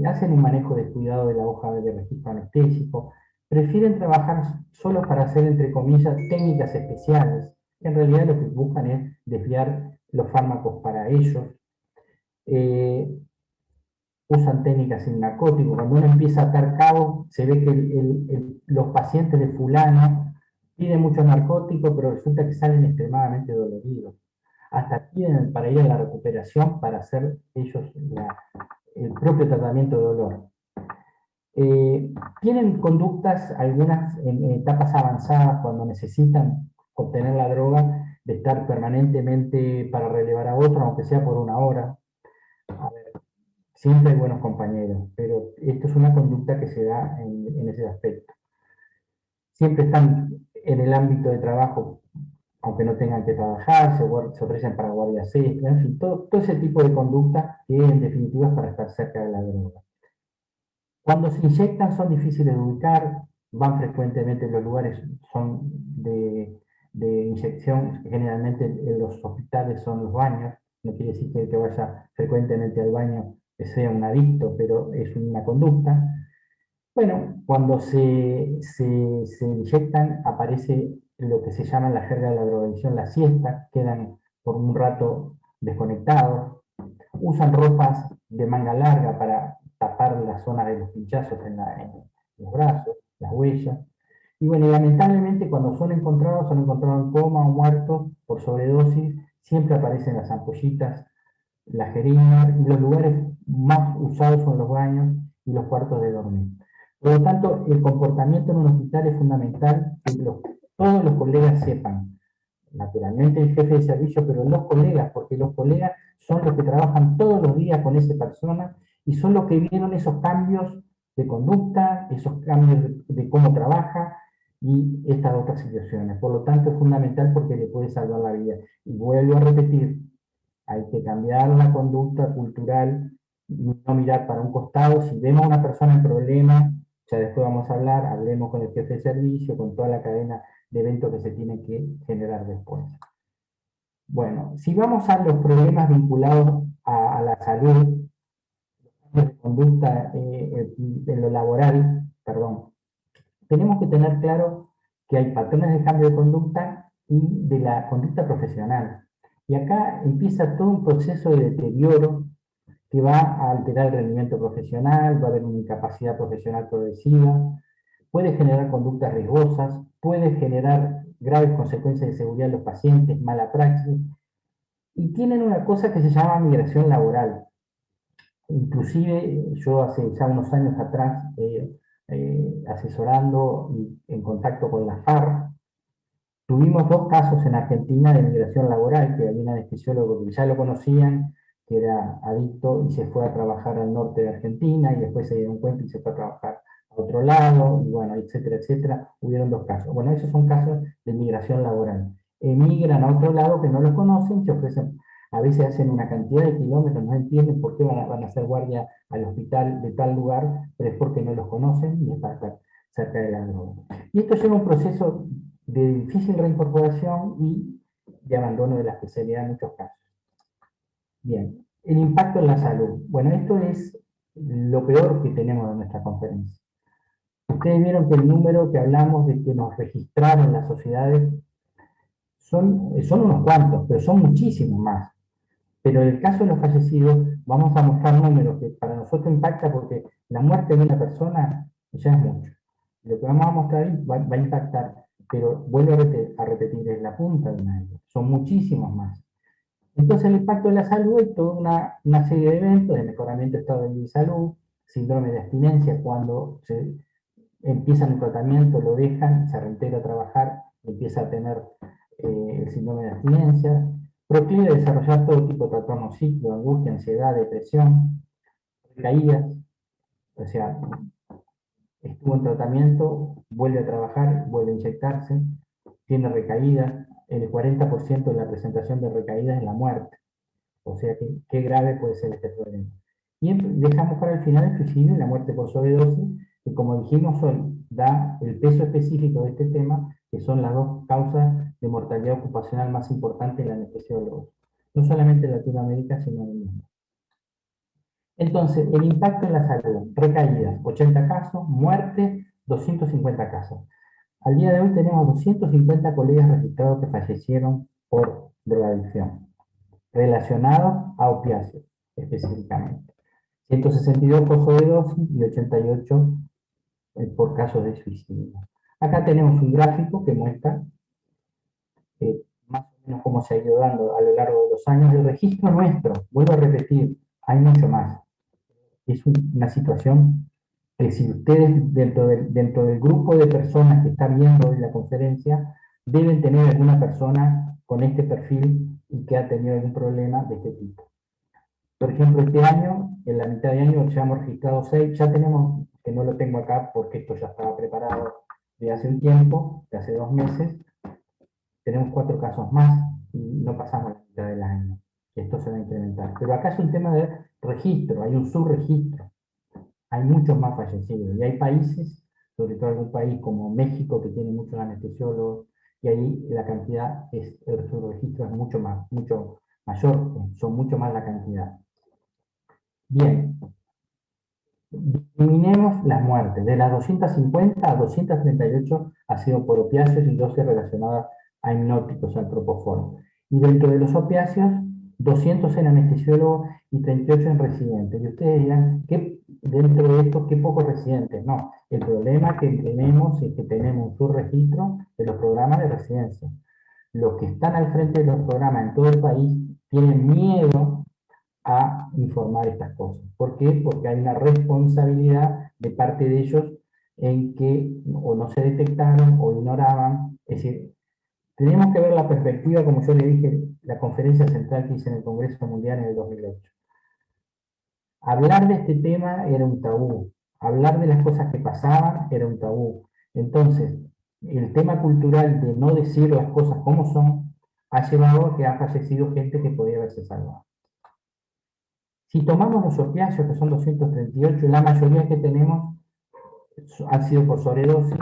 hacen un manejo descuidado de la hoja de registro anestésico, prefieren trabajar solo para hacer, entre comillas, técnicas especiales, que en realidad lo que buscan es desviar los fármacos para ellos, usan técnicas sin narcóticos. Cuando uno empieza a atar cabos, se ve que los pacientes de fulano piden mucho narcótico, pero resulta que salen extremadamente doloridos. Hasta piden para ir a la recuperación para hacer ellos el propio tratamiento de dolor. Tienen conductas, algunas en etapas avanzadas, cuando necesitan obtener la droga, de estar permanentemente para relevar a otro, aunque sea por una hora. A ver, siempre hay buenos compañeros, pero esto es una conducta que se da en ese aspecto. Siempre están en el ámbito de trabajo, aunque no tengan que trabajar, se ofrecen para guardias extras, en fin, todo ese tipo de conducta que en definitiva es para estar cerca de la droga. Cuando se inyectan son difíciles de ubicar, van frecuentemente, los lugares son de inyección, generalmente en los hospitales son los baños, no quiere decir que el que vaya frecuentemente al baño sea un adicto, pero es una conducta. Bueno, cuando se inyectan aparece lo que se llama en la jerga de la drogadicción la siesta, quedan por un rato desconectados, usan ropas de manga larga para tapar la zona de los pinchazos en los brazos, las huellas. Y bueno, lamentablemente cuando son encontrados en coma o muertos por sobredosis, siempre aparecen las ampollitas, las jeringas, y los lugares más usados son los baños y los cuartos de dormir. Por lo tanto, el comportamiento en un hospital es fundamental que todos los colegas sepan, naturalmente el jefe de servicio, pero los colegas, porque los colegas son los que trabajan todos los días con esa persona y son los que vieron esos cambios de conducta, esos cambios de cómo trabaja y estas otras situaciones. Por lo tanto, es fundamental porque le puede salvar la vida. Y vuelvo a repetir, hay que cambiar la conducta cultural, no mirar para un costado. Si vemos a una persona en problema, ya después vamos a hablar, hablemos con el jefe de servicio, con toda la cadena de eventos que se tienen que generar después. Bueno, si vamos a los problemas vinculados a la salud, de conducta en lo laboral, perdón, tenemos que tener claro que hay patrones de cambio de conducta y de la conducta profesional. Y acá empieza todo un proceso de deterioro que va a alterar el rendimiento profesional, va a haber una incapacidad profesional progresiva, puede generar conductas riesgosas, puede generar graves consecuencias de seguridad en los pacientes, mala praxis, y tienen una cosa que se llama migración laboral. Inclusive yo hace ya unos años atrás, asesorando y en contacto con la FARC, tuvimos 2 casos en Argentina de migración laboral, que había un anestesiólogo que ya lo conocían, que era adicto y se fue a trabajar al norte de Argentina, y después se dieron cuenta y se fue a trabajar a otro lado, y bueno, etcétera, etcétera. Hubieron 2 casos. Bueno, esos son casos de migración laboral. Emigran a otro lado que no los conocen, se ofrecen, a veces hacen una cantidad de kilómetros, no entienden por qué van a hacer guardia al hospital de tal lugar, pero es porque no los conocen y está cerca de la droga. Y esto lleva un proceso de difícil reincorporación y de abandono de la especialidad en muchos casos. Bien, el impacto en la salud. Bueno, esto es lo peor que tenemos en nuestra conferencia. Ustedes vieron que el número que hablamos de que nos registraron las sociedades son unos cuantos, pero son muchísimos más. Pero en el caso de los fallecidos, vamos a mostrar números que para nosotros impacta, porque la muerte de una persona ya es mucho. Lo que vamos a mostrar ahí va a impactar, pero vuelvo a repetir, es la punta de una iceberg. Son muchísimos más. Entonces el impacto de la salud es toda una serie de eventos de mejoramiento de estado de vida y salud, síndrome de abstinencia, cuando se empiezan un tratamiento, lo dejan, se reintegra a trabajar, empieza a tener el síndrome de abstinencia, proclive a desarrollar todo tipo de trastornos psíquicos, angustia, ansiedad, depresión, recaídas, o sea, estuvo en tratamiento, vuelve a trabajar, vuelve a inyectarse, tiene recaídas, el 40% de la presentación de recaídas es la muerte. O sea, qué grave puede ser este problema. Y dejamos para el final el suicidio y la muerte por sobredosis, que como dijimos hoy, da el peso específico de este tema, que son las 2 causas de mortalidad ocupacional más importantes en la anestesiólogos. No solamente en Latinoamérica, sino en el mundo. Entonces, el impacto en la salud, recaídas, 80 casos, muerte, 250 casos. Al día de hoy tenemos 250 colegas registrados que fallecieron por drogadicción, relacionados a opiáceos específicamente. 162 por sobredosis y 88 por casos de suicidio. Acá tenemos un gráfico que muestra más o menos cómo se ha ido dando a lo largo de los años. El registro nuestro, vuelvo a repetir, hay mucho más. Es una situación que si ustedes dentro del grupo de personas que están viendo hoy la conferencia, deben tener alguna persona con este perfil y que ha tenido algún problema de este tipo. Por ejemplo, este año, en la mitad de año, ya hemos registrado 6, ya tenemos, que no lo tengo acá porque esto ya estaba preparado de hace un tiempo, de hace 2 meses, tenemos 4 casos más y no pasamos la mitad del año. Esto se va a incrementar. Pero acá es un tema de registro, hay un subregistro. Hay muchos más fallecidos. Y hay países, sobre todo algún país como México, que tiene muchos anestesiólogos, y ahí la cantidad, el subregistro es mucho mayor, son mucho más la cantidad. Bien, discriminemos las muertes. De las 250 a 238 ha sido por opiáceos y 12 relacionadas a hipnóticos, al propofol. Y dentro de los opiáceos, 200 en anestesiólogos y 38 en residentes. Y ustedes dirán, dentro de estos, qué pocos residentes. No, el problema que tenemos es que tenemos un subregistro de los programas de residencia. Los que están al frente de los programas en todo el país tienen miedo a informar estas cosas. ¿Por qué? Porque hay una responsabilidad de parte de ellos en que o no se detectaron o ignoraban. Es decir, tenemos que ver la perspectiva, como yo le dije, la conferencia central que hice en el Congreso Mundial en el 2008. Hablar de este tema era un tabú. Hablar de las cosas que pasaban era un tabú. Entonces, el tema cultural de no decir las cosas como son ha llevado a que ha fallecido gente que podía haberse salvado. Si tomamos los opiáceos, que son 238, la mayoría que tenemos han sido por sobredosis,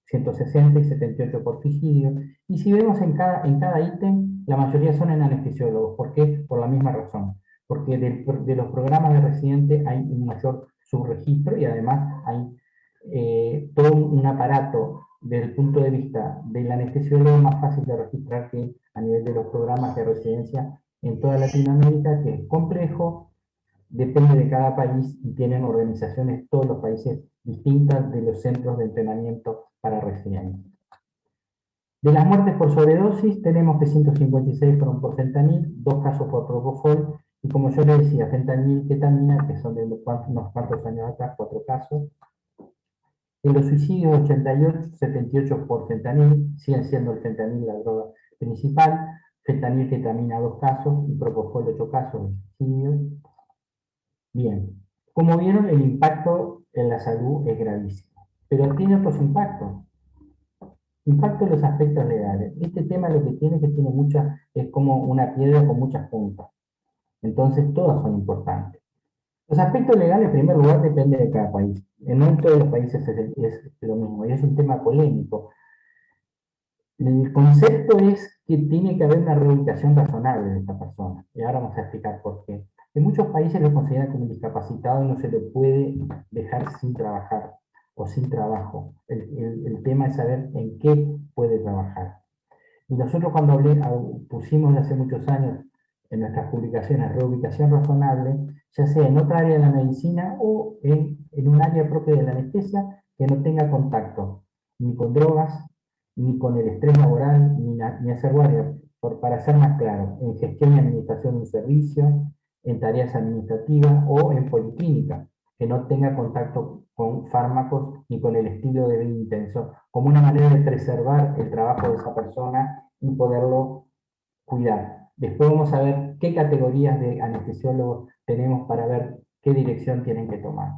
160 y 78 por suicidio. Y si vemos en cada ítem, la mayoría son en anestesiólogos. ¿Por qué? Por la misma razón. porque de los programas de residente hay un mayor subregistro y además hay todo un aparato desde el punto de vista del anestesiólogo más fácil de registrar que a nivel de los programas de residencia en toda Latinoamérica, que es complejo, depende de cada país y tienen organizaciones, todos los países, distintas de los centros de entrenamiento para residentes. De las muertes por sobredosis, tenemos que 156 fueron por fentanil, 2 casos por propofol, y como yo le decía, fentanil, ketamina, que son de unos cuantos años atrás, 4 casos. En los suicidios, 88, 78 por fentanil, siguen siendo el fentanil la droga principal, fentanil, ketamina, 2 casos, y propofol, 8 casos de suicidios. Bien, como vieron, el impacto en la salud es gravísimo, pero tiene otros impactos. Impacto en los aspectos legales. Este tema lo que tiene es que tiene es como una piedra con muchas puntas. Entonces todas son importantes. Los aspectos legales, en primer lugar, depende de cada país. En todos los países es lo mismo, y es un tema polémico. El concepto es que tiene que haber una reubicación razonable de esta persona. Y ahora vamos a explicar por qué. En muchos países lo consideran como discapacitado y no se lo puede dejar sin trabajar o sin trabajo. El tema es saber en qué puede trabajar. Y nosotros cuando pusimos hace muchos años en nuestras publicaciones reubicación razonable, ya sea en otra área de la medicina o en un área propia de la anestesia que no tenga contacto ni con drogas, ni con el estrés laboral, ni hacer guardia, para ser más claro, en gestión y administración de un servicio, en tareas administrativas o en policlínica, que no tenga contacto con fármacos ni con el estilo de vida intenso, como una manera de preservar el trabajo de esa persona y poderlo cuidar. Después vamos a ver qué categorías de anestesiólogos tenemos para ver qué dirección tienen que tomar.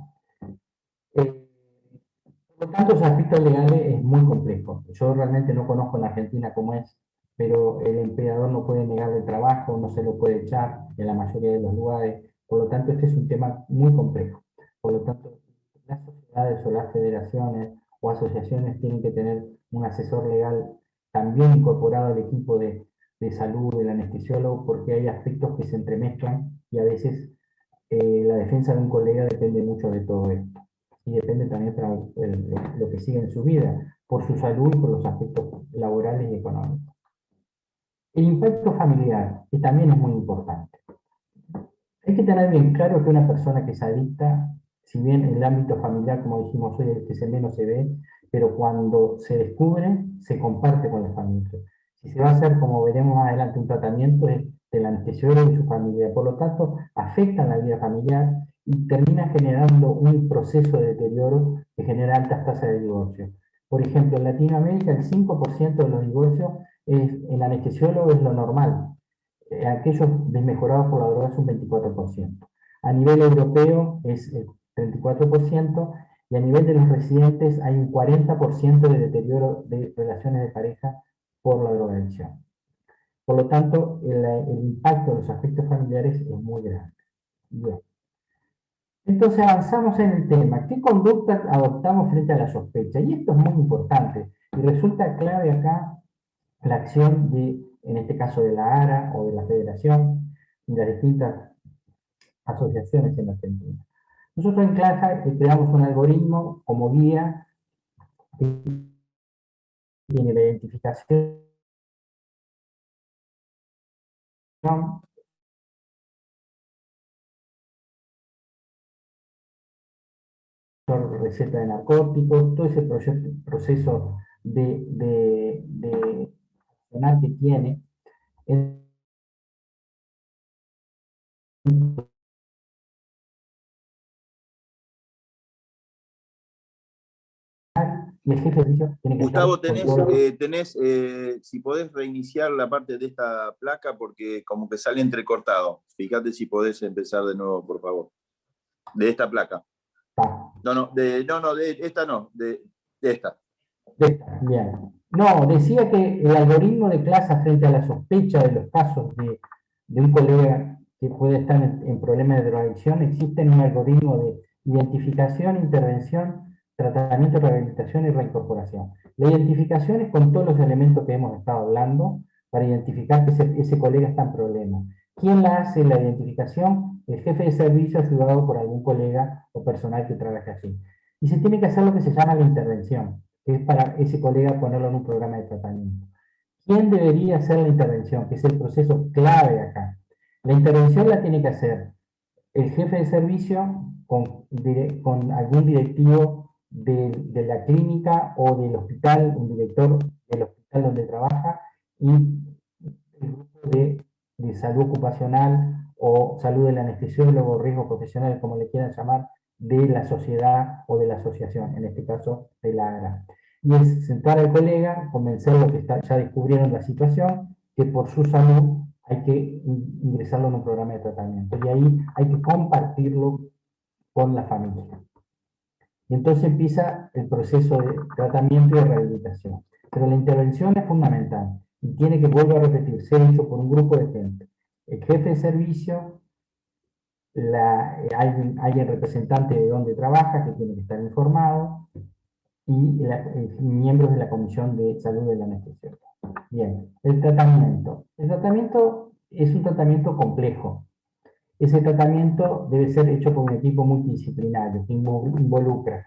Por lo tanto, los aspectos legales es muy complejo. Yo realmente no conozco en la Argentina cómo es, pero el empleador no puede negarle el trabajo, no se lo puede echar en la mayoría de los lugares. Por lo tanto, este es un tema muy complejo. Por lo tanto, las sociedades o las federaciones o asociaciones tienen que tener un asesor legal también incorporado al equipo de salud del anestesiólogo, porque hay aspectos que se entremezclan y a veces la defensa de un colega depende mucho de todo esto. Y depende también para lo que sigue en su vida, por su salud y por los aspectos laborales y económicos. El impacto familiar, que también es muy importante. Hay que tener bien claro que una persona que es adicta, si bien en el ámbito familiar, como dijimos hoy, el que se menos se ve, pero cuando se descubre, se comparte con la familia. Si se va a hacer, como veremos más adelante, un tratamiento es del anestesiólogo y su familia. Por lo tanto, afecta la vida familiar y termina generando un proceso de deterioro que genera altas tasas de divorcio. Por ejemplo, en Latinoamérica el 5% de los divorcios el anestesiólogo es lo normal. Aquellos desmejorados por la droga es un 24%. A nivel europeo es el 34%, y a nivel de los residentes hay un 40% de deterioro de relaciones de pareja por la drogadicción. Por lo tanto, el impacto de los aspectos familiares es muy grande. Bien. Entonces avanzamos en el tema. ¿Qué conductas adoptamos frente a la sospecha? Y esto es muy importante. Y resulta clave acá la acción en este caso de la ARA o de la Federación y las distintas asociaciones en Argentina. Nosotros en CLAJA creamos un algoritmo como guía que tiene la identificación, receta de narcóticos, todo ese proceso de accionar que tiene. Y el jefe de servicio tiene que Gustavo, estar si podés reiniciar la parte de esta placa porque como que sale entrecortado. Fíjate si podés empezar de nuevo, por favor. De esta placa. De esta no, de esta. Bien. No, decía que el algoritmo de clase frente a la sospecha de los casos de un colega que puede estar en problemas de drogadicción, existe un algoritmo de identificación, intervención, tratamiento, rehabilitación y reincorporación. La identificación es con todos los elementos que hemos estado hablando para identificar que ese colega está en problemas. ¿Quién la hace la identificación? El jefe de servicio ayudado por algún colega o personal que trabaje allí. Y se tiene que hacer lo que se llama la intervención, que es para ese colega ponerlo en un programa de tratamiento. ¿Quién debería hacer la intervención? Que es el proceso clave acá. La intervención la tiene que hacer el jefe de servicio con algún directivo de la clínica o del hospital, un director del hospital donde trabaja, y el grupo de salud ocupacional o salud del anestesiólogo, riesgo profesional, como le quieran llamar, de la sociedad o de la asociación, en este caso de la ARA. Y es sentar al colega, convencerlo que ya descubrieron la situación, que por su salud hay que ingresarlo en un programa de tratamiento. Y ahí hay que compartirlo con la familia. Y entonces empieza el proceso de tratamiento y de rehabilitación. Pero la intervención es fundamental y tiene que, vuelvo a repetir, ser hecho por un grupo de gente. El jefe de servicio, alguien representante de donde trabaja, que tiene que estar informado, y miembros de la Comisión de Salud de la Anestesia. Bien, el tratamiento. El tratamiento es un tratamiento complejo. Ese tratamiento debe ser hecho por un equipo multidisciplinario que involucra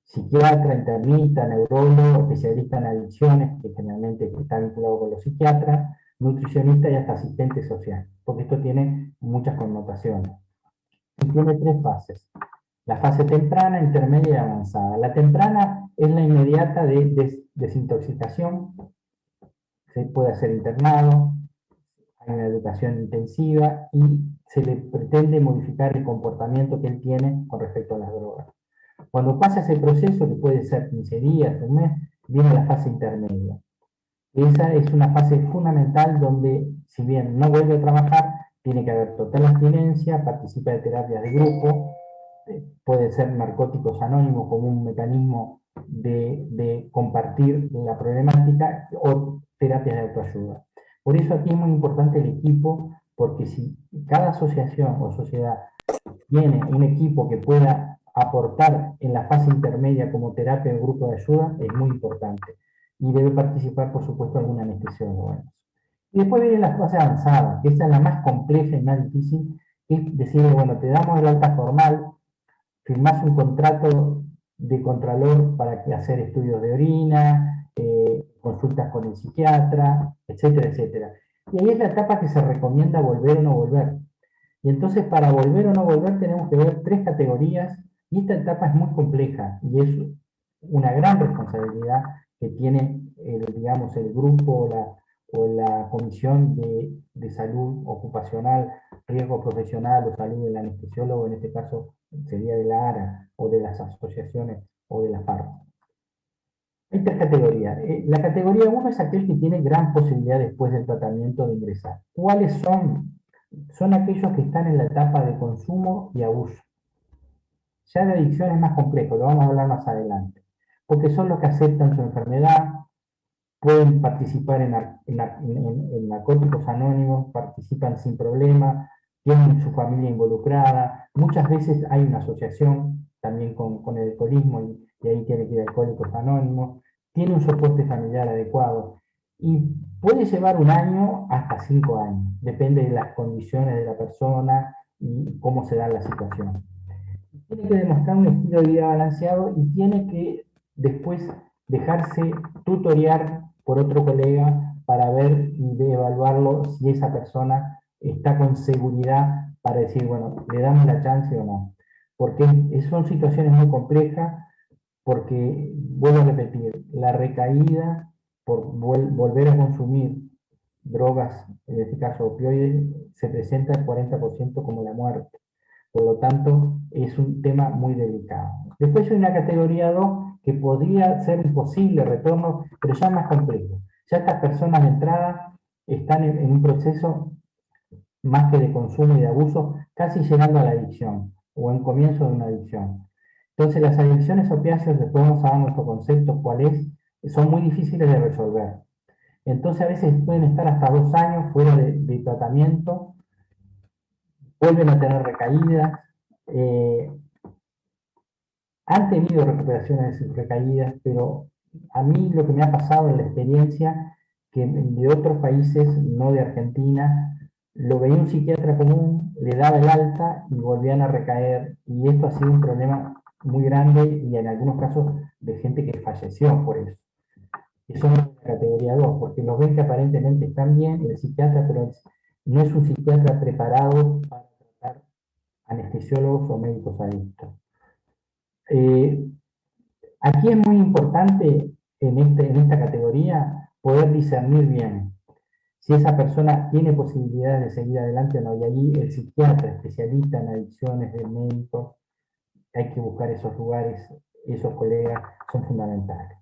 psiquiatra, internista, neurólogo, especialista en adicciones, que generalmente está vinculado con los psiquiatras, nutricionista y hasta asistente social, porque esto tiene muchas connotaciones. Y tiene 3 fases. La fase temprana, intermedia y avanzada. La temprana es la inmediata de desintoxicación, se puede hacer internado, hay una educación intensiva y se le pretende modificar el comportamiento que él tiene con respecto a las drogas. Cuando pasa ese proceso, que puede ser 15 días, un mes, viene la fase intermedia. Esa es una fase fundamental donde, si bien no vuelve a trabajar, tiene que haber total abstinencia, participa de terapias de grupo, puede ser narcóticos anónimos como un mecanismo de compartir la problemática, o terapias de autoayuda. Por eso aquí es muy importante el equipo, porque si cada asociación o sociedad tiene un equipo que pueda aportar en la fase intermedia como terapia o grupo de ayuda, es muy importante. Y debe participar, por supuesto, algún anestesiólogo. Y después viene la fase avanzada, que esa es la más compleja y más difícil, que es decirle, bueno, te damos el alta formal, firmás un contrato de contralor para hacer estudios de orina, consultas con el psiquiatra, etcétera, etcétera. Y ahí es la etapa que se recomienda volver o no volver. Y entonces, para volver o no volver, tenemos que ver 3 categorías, y esta etapa es muy compleja, y es una gran responsabilidad que tiene digamos, el grupo o la comisión de salud ocupacional, riesgo profesional o salud del anestesiólogo, en este caso sería de la ARA, o de las asociaciones, o de la FARC. Hay 3 categorías. La categoría 1 es aquel que tiene gran posibilidad después del tratamiento de ingresar. ¿Cuáles son? Son aquellos que están en la etapa de consumo y abuso. Ya de adicción es más complejo, lo vamos a hablar más adelante, porque son los que aceptan su enfermedad, pueden participar en narcóticos anónimos, participan sin problema, tienen su familia involucrada, muchas veces hay una asociación también con el alcoholismo, y ahí tiene que ir Alcohólicos Anónimos, tiene un soporte familiar adecuado, y puede llevar 1 año hasta 5 años, depende de las condiciones de la persona y cómo se da la situación. Tiene que demostrar un estilo de vida balanceado y tiene que después dejarse tutorear por otro colega para ver y evaluarlo si esa persona está con seguridad para decir, bueno, le damos la chance o no. Porque son situaciones muy complejas, porque, vuelvo a repetir, la recaída por volver a consumir drogas, en este caso opioides, se presenta el 40% como la muerte. Por lo tanto, es un tema muy delicado. Después hay una categoría 2 que podría ser un posible retorno, pero ya más complejo. Ya estas personas de entrada están en un proceso más que de consumo y de abuso, casi llegando a la adicción, o en comienzo de una adicción. Entonces, las adicciones opiáceas, después vamos a dar nuestro concepto cuál es, son muy difíciles de resolver. Entonces, a veces pueden estar hasta 2 años fuera de tratamiento, vuelven a tener recaídas, han tenido recuperaciones de sus recaídas, pero a mí lo que me ha pasado en la experiencia, que de otros países, no de Argentina, lo veía un psiquiatra común, le daba el alta y volvían a recaer, y esto ha sido un problema muy grande y en algunos casos de gente que falleció por eso. Que son de la categoría 2, porque los ven que aparentemente están bien, el psiquiatra, pero no es un psiquiatra preparado para tratar anestesiólogos o médicos adictos. Aquí es muy importante en esta categoría poder discernir bien si esa persona tiene posibilidades de seguir adelante o no, y allí el psiquiatra especialista en adicciones del médico, hay que buscar esos lugares, esos colegas son fundamentales.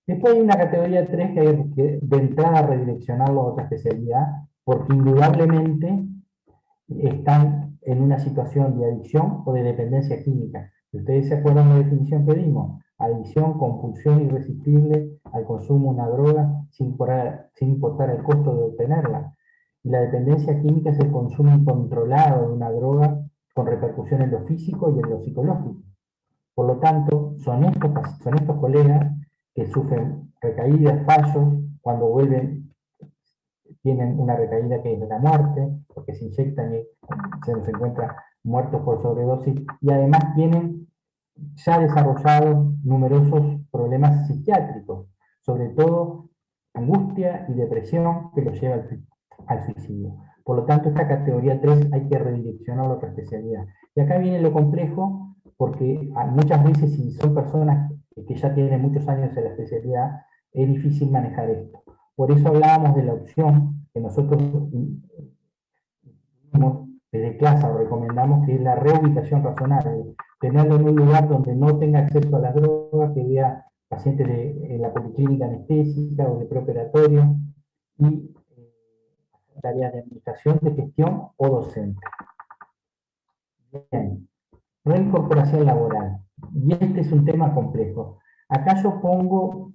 Después hay una categoría 3 que hay que de entrada redireccionarlo a otra especialidad, porque indudablemente están en una situación de adicción o de dependencia química. Si ustedes se acuerdan de la definición que dimos, adicción, compulsión irresistible al consumo de una droga sin importar el costo de obtenerla. Y la dependencia química es el consumo incontrolado de una droga con repercusión en lo físico y en lo psicológico. Por lo tanto, son estos colegas que sufren recaídas, fallos, cuando vuelven tienen una recaída que es la muerte, porque se inyectan y se los encuentra muertos por sobredosis, y además tienen ya desarrollados numerosos problemas psiquiátricos, sobre todo angustia y depresión que los lleva al suicidio. Por lo tanto, esta categoría 3 hay que redireccionar a otra especialidad. Y acá viene lo complejo, porque muchas veces si son personas que ya tienen muchos años en la especialidad, es difícil manejar esto. Por eso hablábamos de la opción que nosotros desde CLASA recomendamos, que es la reubicación razonable, tenerlo en un lugar donde no tenga acceso a las drogas, que vea pacientes de la policlínica anestésica o de preoperatorio, y tareas de administración, de gestión o docente. Bien, reincorporación laboral. Y este es un tema complejo. Acá yo pongo,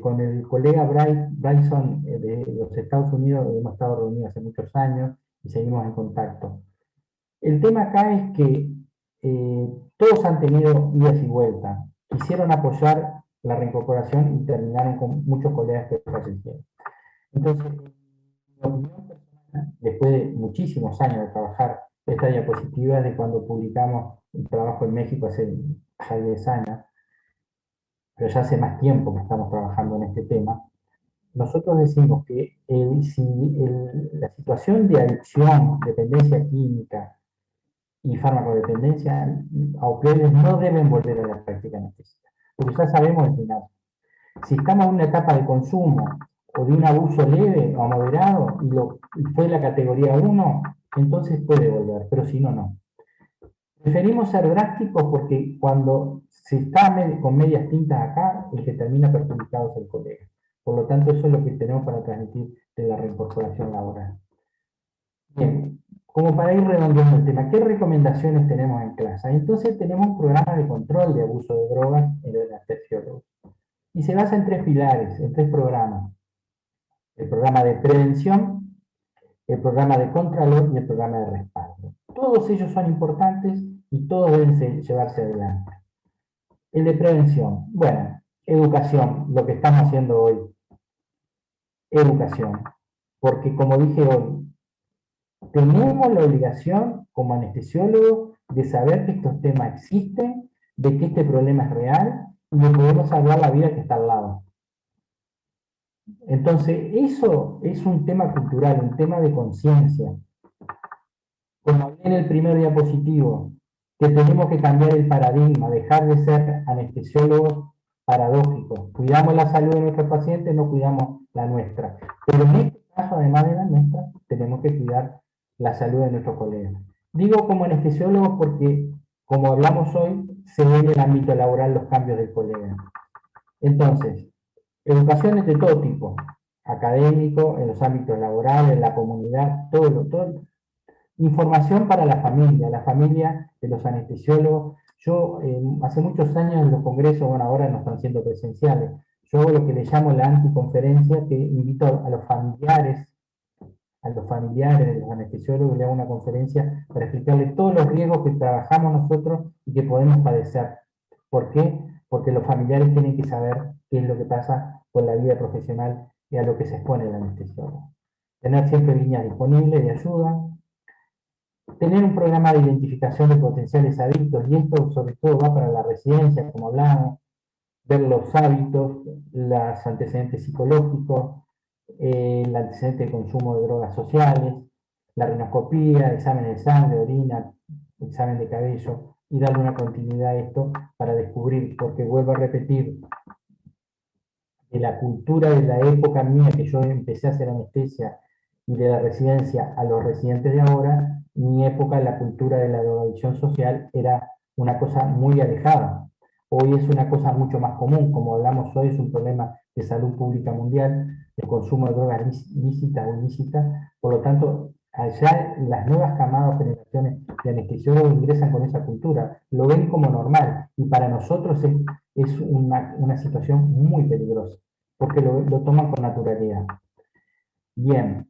con el colega Bryson de los Estados Unidos, hemos estado reunidos hace muchos años y seguimos en contacto. El tema acá es que todos han tenido idas y vueltas. Quisieron apoyar la reincorporación y terminaron con muchos colegas que fallecieron. Entonces, mi opinión personal, después de muchísimos años de trabajar esta diapositiva, de cuando publicamos un trabajo en México hace ya 10 años, pero ya hace más tiempo que estamos trabajando en este tema, nosotros decimos que la situación de adicción, dependencia química y farmacodependencia a opioides no deben volver a la práctica anestésica, porque ya sabemos el final. Si estamos en una etapa de consumo o de un abuso leve o moderado y fue la categoría 1, entonces puede volver, pero si no, no. Preferimos ser drásticos porque cuando se está con medias tintas acá, el que termina perjudicado es el colega. Por lo tanto, eso es lo que tenemos para transmitir de la reincorporación laboral. Bien, como para ir redondeando el tema, ¿qué recomendaciones tenemos en clase? Entonces tenemos un programa de control de abuso de drogas en los anestesiólogos. Y se basa en 3 pilares, en 3 programas. El programa de prevención, el programa de contralor y el programa de respaldo. Todos ellos son importantes y todos deben llevarse adelante. El de prevención, bueno, educación, lo que estamos haciendo hoy. Educación, porque como dije hoy, tenemos la obligación como anestesiólogos de saber que estos temas existen, de que este problema es real y de podemos salvar la vida que está al lado. Entonces, eso es un tema cultural, un tema de conciencia. Como hablé en el primer diapositivo, que tenemos que cambiar el paradigma, dejar de ser anestesiólogos paradójicos. Cuidamos la salud de nuestros pacientes, no cuidamos la nuestra. Pero en este caso, además de la nuestra, tenemos que cuidar la salud de nuestros colegas. Digo como anestesiólogos porque, como hablamos hoy, se ve en el ámbito laboral los cambios del colega. Entonces, educaciones de todo tipo, académico, en los ámbitos laborales, en la comunidad, todo. Información para la familia de los anestesiólogos. Yo, hace muchos años en los congresos, bueno, ahora no están siendo presenciales, yo hago lo que le llamo la anticonferencia, que invito a los familiares de los anestesiólogos, le hago una conferencia para explicarles todos los riesgos que trabajamos nosotros y que podemos padecer. ¿Por qué? Porque los familiares tienen que saber qué es lo que pasa con la vida profesional y a lo que se expone el anestesiólogo. tener siempre líneas disponibles de ayuda, tener un programa de identificación de potenciales adictos, y esto sobre todo va para la residencia, como hablamos, ver los hábitos, los antecedentes psicológicos, el antecedente de consumo de drogas sociales, la rinoscopía, examen de sangre, orina, examen de cabello, y darle una continuidad a esto para descubrir, porque vuelvo a repetir, de la cultura de la época mía, que yo empecé a hacer anestesia, y de la residencia a los residentes de ahora, mi época, la cultura de la drogadicción social era una cosa muy alejada. Hoy es una cosa mucho más común, como hablamos hoy, es un problema de salud pública mundial, el consumo de drogas lícitas o ilícitas, por lo tanto, allá las nuevas camadas o generaciones de anestesiólogos ingresan con esa cultura, lo ven como normal, y para nosotros es una situación muy peligrosa, porque lo toman con naturalidad. Bien,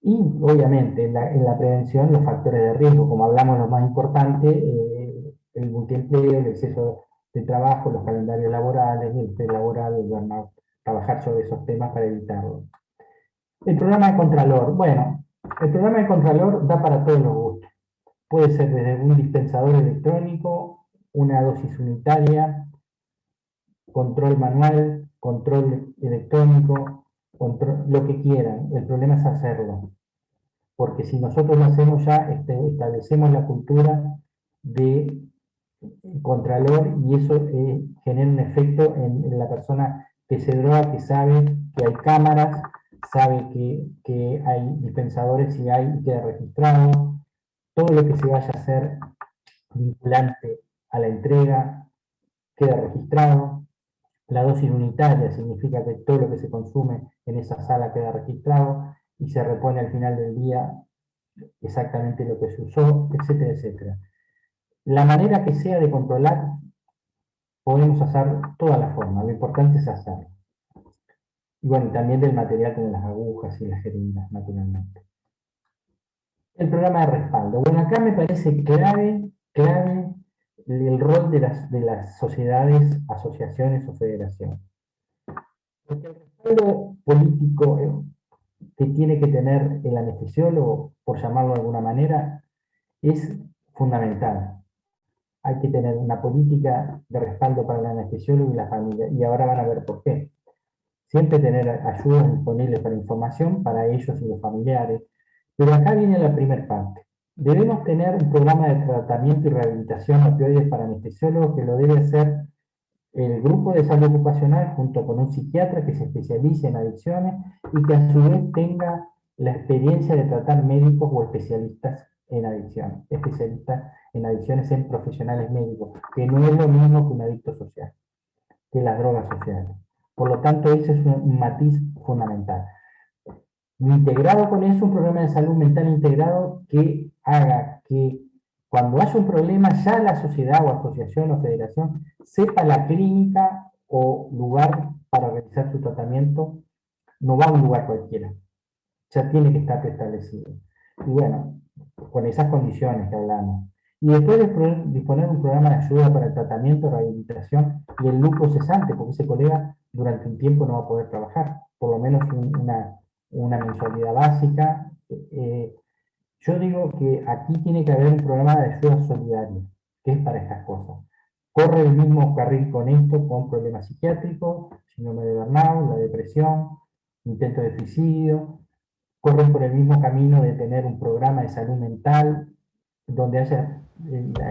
y obviamente en la prevención los factores de riesgo, como hablamos, lo más importante, el multiempleo, el exceso de trabajo, los calendarios laborales, el estrés laboral, el burnout, trabajar sobre esos temas para evitarlo. El programa de Contralor, bueno, el programa de Contralor da para todos los gustos. Puede ser desde un dispensador electrónico, una dosis unitaria, control manual, control electrónico, control, lo que quieran. El problema es hacerlo. Porque si nosotros lo hacemos ya, establecemos la cultura de contralor, y eso genera un efecto en la persona que se droga, que sabe que hay cámaras, sabe que hay dispensadores y queda registrado. Todo lo que se vaya a hacer vinculante a la entrega queda registrado. La dosis unitaria significa que todo lo que se consume en esa sala queda registrado y se repone al final del día exactamente lo que se usó, etcétera, etcétera. La manera que sea de controlar, podemos hacer todas las formas, lo importante es hacerlo. Y bueno, también del material como las agujas y las jeringas, naturalmente. El programa de respaldo. Bueno, acá me parece clave el rol de las sociedades, asociaciones o federaciones. Porque el respaldo político que tiene que tener el anestesiólogo, por llamarlo de alguna manera, es fundamental. Hay que tener una política de respaldo para el anestesiólogo y la familia, y ahora van a ver por qué. Siempre tener ayudas disponibles para información para ellos y los familiares, pero acá viene la primera parte. Debemos tener un programa de tratamiento y rehabilitación opioides para anestesiólogos, que lo debe hacer el grupo de salud ocupacional junto con un psiquiatra que se especialice en adicciones y que a su vez tenga la experiencia de tratar médicos o especialistas en adicciones en profesionales médicos, que no es lo mismo que un adicto social, que las drogas sociales. Por lo tanto, ese es un matiz fundamental. Integrado con eso, un programa de salud mental integrado que haga que cuando haya un problema, ya la sociedad o asociación o federación sepa la clínica o lugar para realizar su tratamiento. No va a un lugar cualquiera, ya tiene que estar establecido. Y bueno, con esas condiciones que hablamos. Y después de disponer un programa de ayuda para el tratamiento, rehabilitación y el lucro cesante, porque ese colega durante un tiempo no va a poder trabajar, por lo menos una mensualidad básica. Yo digo que aquí tiene que haber un programa de ayuda solidaria, que es para estas cosas. Corre el mismo carril con esto, con problemas psiquiátricos, síndrome de burnout, la depresión, intento de suicidio. Corren por el mismo camino de tener un programa de salud mental, donde haya,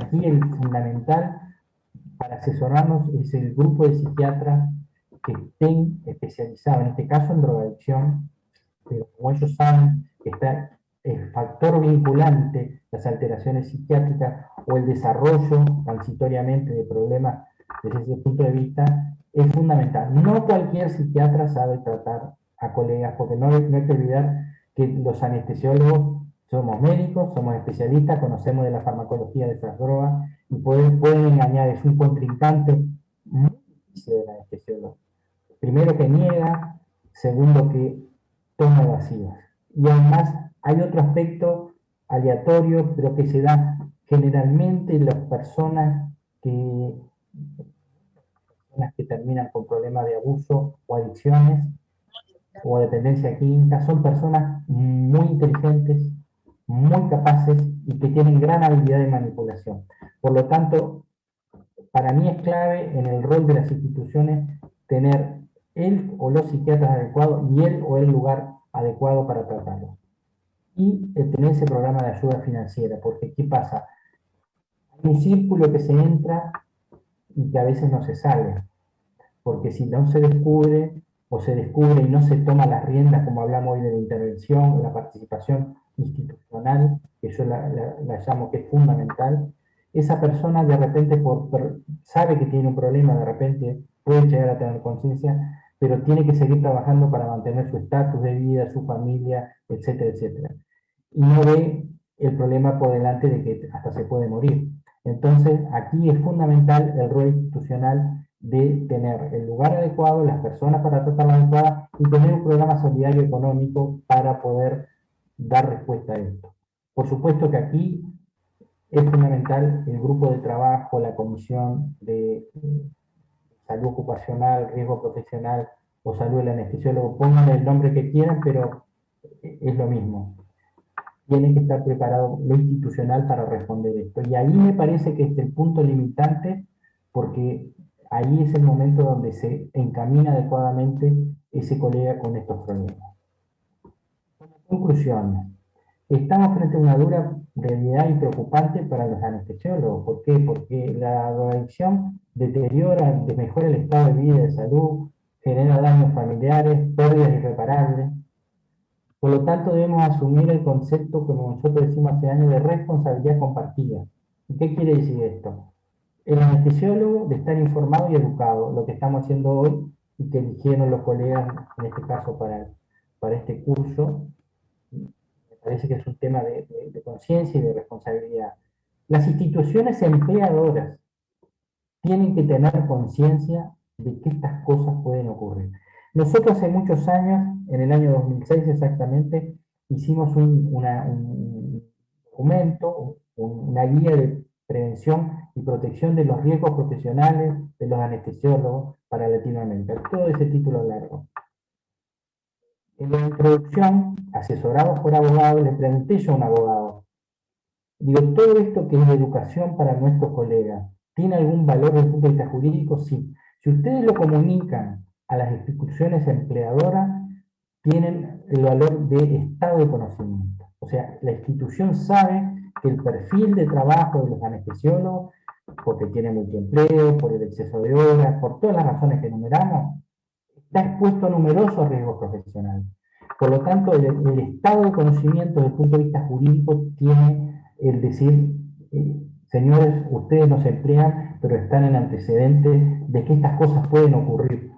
aquí el fundamental para asesorarnos es el grupo de psiquiatras que estén especializados, en este caso en drogadicción, pero como ellos saben que está el factor vinculante, las alteraciones psiquiátricas o el desarrollo transitoriamente de problemas desde ese punto de vista, es fundamental. No cualquier psiquiatra sabe tratar a colegas, porque no hay que olvidar que los anestesiólogos somos médicos, somos especialistas, conocemos de la farmacología de esas drogas, y pueden engañar, es un contrincante muy difícil del anestesiólogo. Primero que niega, segundo que toma evasivas. Y además hay otro aspecto aleatorio, pero que se da generalmente en las personas que terminan con problemas de abuso o adicciones, o dependencia química, son personas muy inteligentes, muy capaces y que tienen gran habilidad de manipulación. Por lo tanto, para mí es clave en el rol de las instituciones tener él o los psiquiatras adecuados y él o el lugar adecuado para tratarlo. Y tener ese programa de ayuda financiera, porque ¿qué pasa? Hay un círculo que se entra y que a veces no se sale, porque si no se descubre o se descubre y no se toma las riendas, como hablamos hoy de la intervención, la participación institucional, que yo la llamo que es fundamental, esa persona de repente sabe que tiene un problema, de repente puede llegar a tener conciencia, pero tiene que seguir trabajando para mantener su estatus de vida, su familia, etcétera, etcétera. Y no ve el problema por delante de que hasta se puede morir. Entonces, aquí es fundamental el rol institucional de tener el lugar adecuado, las personas para tratarla adecuada y tener un programa solidario económico para poder dar respuesta a esto. Por supuesto que aquí es fundamental el grupo de trabajo, la comisión de salud ocupacional, riesgo profesional o salud del anestesiólogo, pongan el nombre que quieran, pero es lo mismo. Tiene que estar preparado lo institucional para responder esto. Y ahí me parece que es el punto limitante, porque ahí es el momento donde se encamina adecuadamente ese colega con estos problemas. Conclusiones. Estamos frente a una dura realidad y preocupante para los anestesiólogos. ¿Por qué? Porque la drogadicción deteriora, mejora el estado de vida y de salud, genera daños familiares, pérdidas irreparables. Por lo tanto, debemos asumir el concepto, como nosotros decimos hace años, de responsabilidad compartida. ¿Y qué quiere decir esto? El anestesiólogo de estar informado y educado, lo que estamos haciendo hoy y que eligieron los colegas, en este caso para este curso, me parece que es un tema de conciencia y de responsabilidad. Las instituciones empleadoras tienen que tener conciencia de que estas cosas pueden ocurrir. Nosotros hace muchos años, en el año 2006 exactamente, hicimos un documento, una guía de prevención y protección de los riesgos profesionales de los anestesiólogos para Latinoamérica. Todo ese título largo. En la introducción, asesorados por abogados, le pregunté yo a un abogado, digo, todo esto que es de educación para nuestros colegas, ¿tiene algún valor desde el punto de vista jurídico? Sí. Si ustedes lo comunican a las instituciones empleadoras, tienen el valor de estado de conocimiento. O sea, la institución sabe que el perfil de trabajo de los anestesiólogos, porque tiene multiempleo, por el exceso de horas, por todas las razones que enumeramos, está expuesto a numerosos riesgos profesionales. Por lo tanto, el estado de conocimiento desde el punto de vista jurídico tiene el decir, señores, ustedes nos emplean, pero están en antecedentes de que estas cosas pueden ocurrir.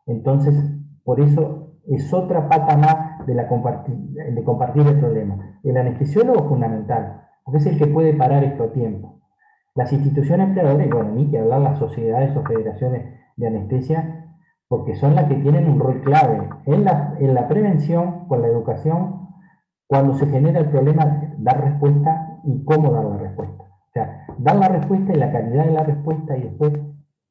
Entonces, por eso es otra pata más de compartir el problema. El anestesiólogo es fundamental, porque es el que puede parar esto a tiempo. Las instituciones empleadoras, y bueno, ni que hablar las sociedades o federaciones de anestesia, porque son las que tienen un rol clave en la prevención, con la educación, cuando se genera el problema, dar respuesta y cómo dar la respuesta. O sea, dar la respuesta y la calidad de la respuesta y después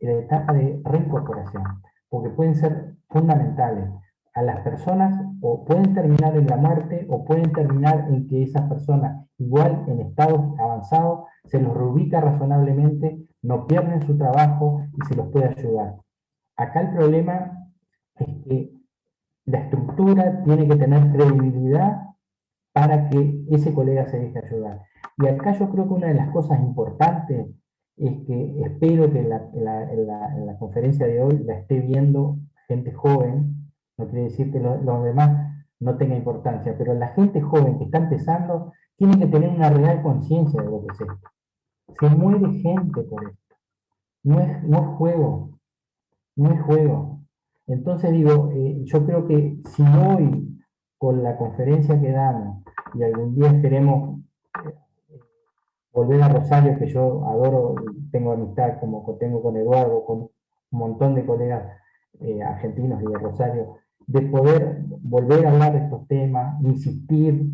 la etapa de reincorporación, porque pueden ser fundamentales. A las personas o pueden terminar en la muerte o pueden terminar en que esas personas, igual en estados avanzados, se los reubica razonablemente, no pierden su trabajo y se los puede ayudar. Acá el problema es que la estructura tiene que tener credibilidad para que ese colega se deje ayudar. Y acá yo creo que una de las cosas importantes es que espero que en la conferencia de hoy la esté viendo gente joven, no quiere decir que los demás no tenga importancia, pero la gente joven que está empezando tiene que tener una real conciencia de lo que es esto. Se muere gente por esto. No es juego. No es juego. Entonces digo, yo creo que si hoy, con la conferencia que damos, y algún día esperemos volver a Rosario, que yo adoro, tengo amistad como tengo con Eduardo, con un montón de colegas argentinos y de Rosario, de poder volver a hablar de estos temas, insistir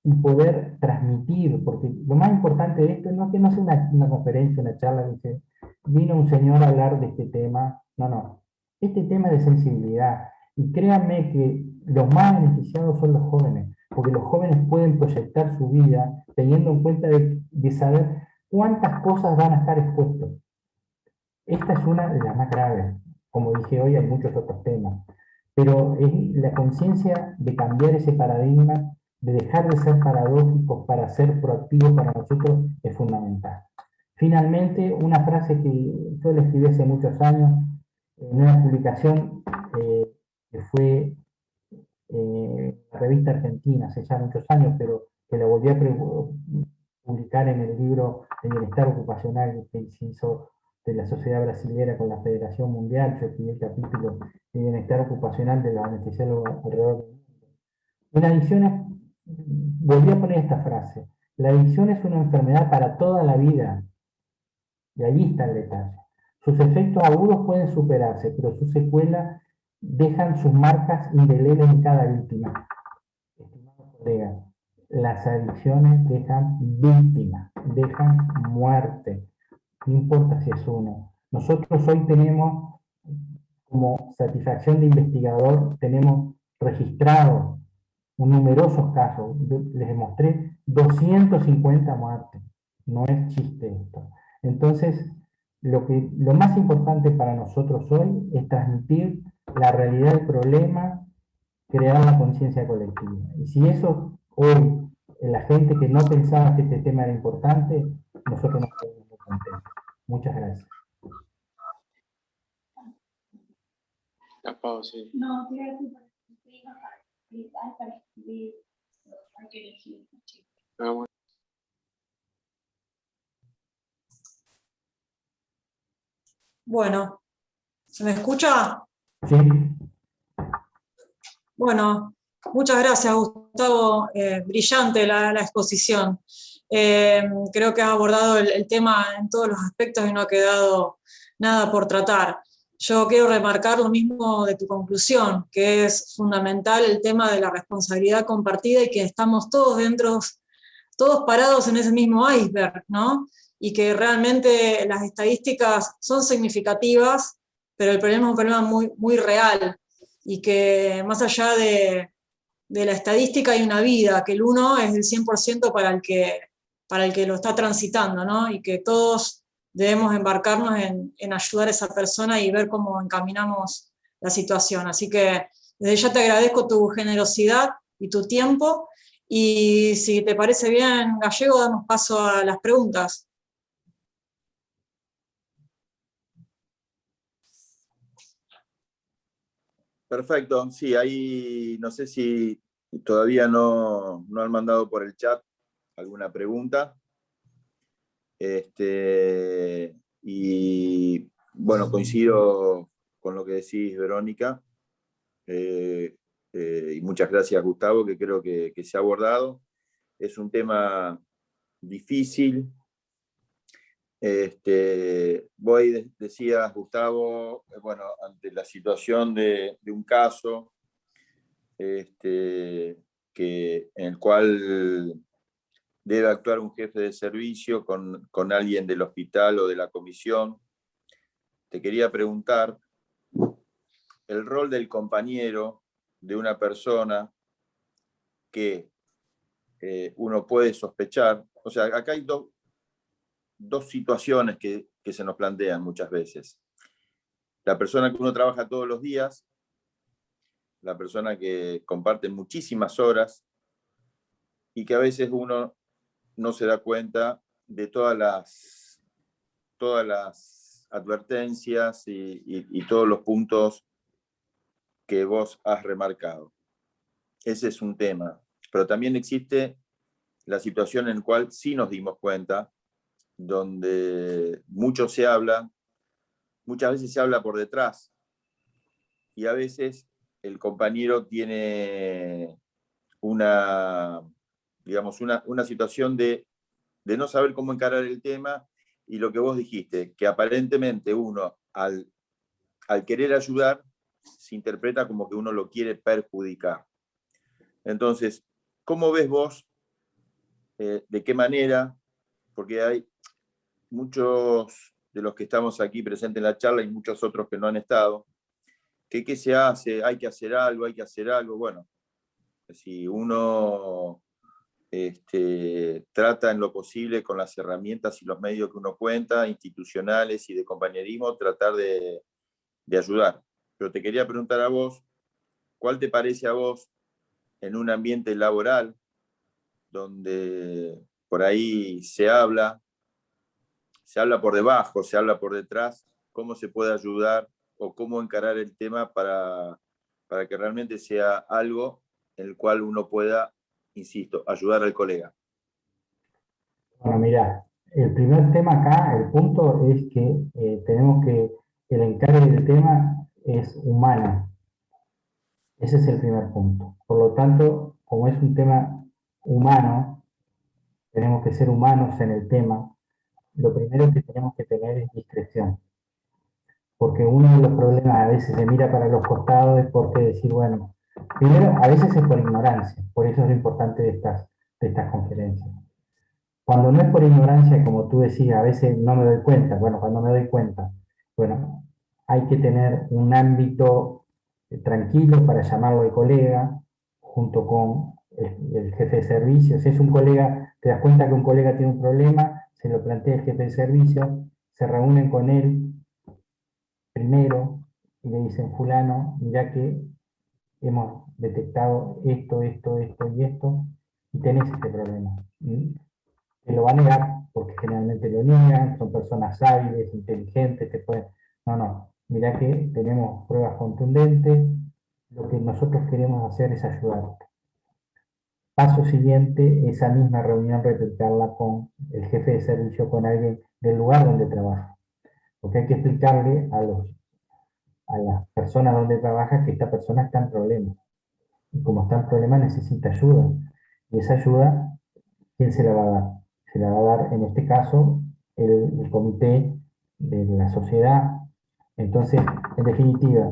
y poder transmitir, porque lo más importante de esto no es que no sea una conferencia, una charla, dice, vino un señor a hablar de este tema, no, este tema es de sensibilidad, Y créanme que los más beneficiados son los jóvenes, porque los jóvenes pueden proyectar su vida teniendo en cuenta de saber cuántas cosas van a estar expuestos. Esta es una de las más graves. Como dije hoy, hay muchos otros temas. Pero es la conciencia de cambiar ese paradigma, de dejar de ser paradójicos para ser proactivos para nosotros, es fundamental. Finalmente, una frase que yo le escribí hace muchos años, en una publicación que fue la revista Argentina, hace ya muchos años, pero que la volví a publicar en el libro de Bienestar Ocupacional que se hizo de la Sociedad Brasilera con la Federación Mundial. Yo escribí el capítulo de Bienestar Ocupacional de los anestesiólogos alrededor del mundo. Una adicción es, volví a poner esta frase, la adicción es una enfermedad para toda la vida, y ahí está el detalle. Sus efectos agudos pueden superarse, pero sus secuelas dejan sus marcas indelebles en cada víctima. Estimados colegas, las adicciones dejan víctimas, dejan muerte, no importa si es uno. Nosotros hoy tenemos, como satisfacción de investigador, tenemos registrados numerosos casos. Les mostré 250 muertes. No es chiste esto. Entonces, lo más importante para nosotros hoy es transmitir la realidad del problema, crear la conciencia colectiva. Y si eso hoy, la gente que no pensaba que este tema era importante, nosotros nos quedamos muy contentos. Muchas gracias. No, para escribir, hay que elegir. Bueno, ¿se me escucha? Sí. Bueno, muchas gracias, Gustavo. Brillante la exposición. Creo que has abordado el tema en todos los aspectos y no ha quedado nada por tratar. Yo quiero remarcar lo mismo de tu conclusión, que es fundamental el tema de la responsabilidad compartida y que estamos todos todos parados en ese mismo iceberg, ¿no? Y que realmente las estadísticas son significativas, pero el problema es un problema muy, muy real, y que más allá de la estadística hay una vida, que el uno es el 100% para el que lo está transitando, ¿no? Y que todos debemos embarcarnos en ayudar a esa persona y ver cómo encaminamos la situación. Así que desde ya te agradezco tu generosidad y tu tiempo, y si te parece bien, Gallego, damos paso a las preguntas. Perfecto, sí, ahí no sé si todavía no han mandado por el chat alguna pregunta. Y bueno, coincido con lo que decís, Verónica, y muchas gracias, Gustavo, que creo que se ha abordado. Es un tema difícil. Vos decías, Gustavo, bueno, ante la situación de un caso en el cual debe actuar un jefe de servicio con alguien del hospital o de la comisión, te quería preguntar el rol del compañero de una persona que uno puede sospechar. O sea, acá hay dos situaciones que se nos plantean muchas veces. La persona que uno trabaja todos los días, la persona que comparte muchísimas horas y que a veces uno no se da cuenta de todas las advertencias y todos los puntos que vos has remarcado. Ese es un tema. Pero también existe la situación en la cual sí nos dimos cuenta, donde mucho se habla, muchas veces se habla por detrás, y a veces el compañero tiene una situación de no saber cómo encarar el tema, y lo que vos dijiste, que aparentemente uno al querer ayudar se interpreta como que uno lo quiere perjudicar. Entonces, ¿cómo ves vos, de qué manera? Porque hay muchos de los que estamos aquí presentes en la charla y muchos otros que no han estado, ¿qué se hace? Hay que hacer algo, hay que hacer algo. Bueno, si uno trata en lo posible con las herramientas y los medios que uno cuenta, institucionales y de compañerismo, tratar de ayudar. Pero te quería preguntar a vos, ¿cuál te parece a vos en un ambiente laboral donde por ahí se habla por debajo, se habla por detrás, cómo se puede ayudar o cómo encarar el tema para que realmente sea algo en el cual uno pueda, insisto, ayudar al colega? Bueno, mira, el primer tema acá, el punto es que tenemos que, el encargue del tema es humano. Ese es el primer punto. Por lo tanto, como es un tema humano, tenemos que ser humanos en el tema. Lo primero que tenemos que tener es discreción. Porque uno de los problemas a veces se mira para los costados es porque decir, bueno, primero, a veces es por ignorancia. Por eso es lo importante de estas conferencias. Cuando no es por ignorancia, como tú decías, a veces no me doy cuenta. Bueno, cuando me doy cuenta, bueno, hay que tener un ámbito tranquilo para llamarlo de colega, junto con el jefe de servicio. Si es un colega, te das cuenta que un colega tiene un problema, se lo plantea el jefe de servicio, se reúnen con él primero y le dicen, fulano, mira que hemos detectado esto, esto, esto y esto, y tenés este problema. Te lo va a negar, porque generalmente lo niegan, son personas hábiles, inteligentes, te pueden... No, no, mirá que tenemos pruebas contundentes, lo que nosotros queremos hacer es ayudarte. Paso siguiente, esa misma reunión replicarla con el jefe de servicio, con alguien del lugar donde trabaja. Porque hay que explicarle a las personas donde trabaja que esta persona está en problemas. Y como está en problemas necesita ayuda. Y esa ayuda, ¿quién se la va a dar? Se la va a dar, en este caso, el comité de la sociedad. Entonces, en definitiva,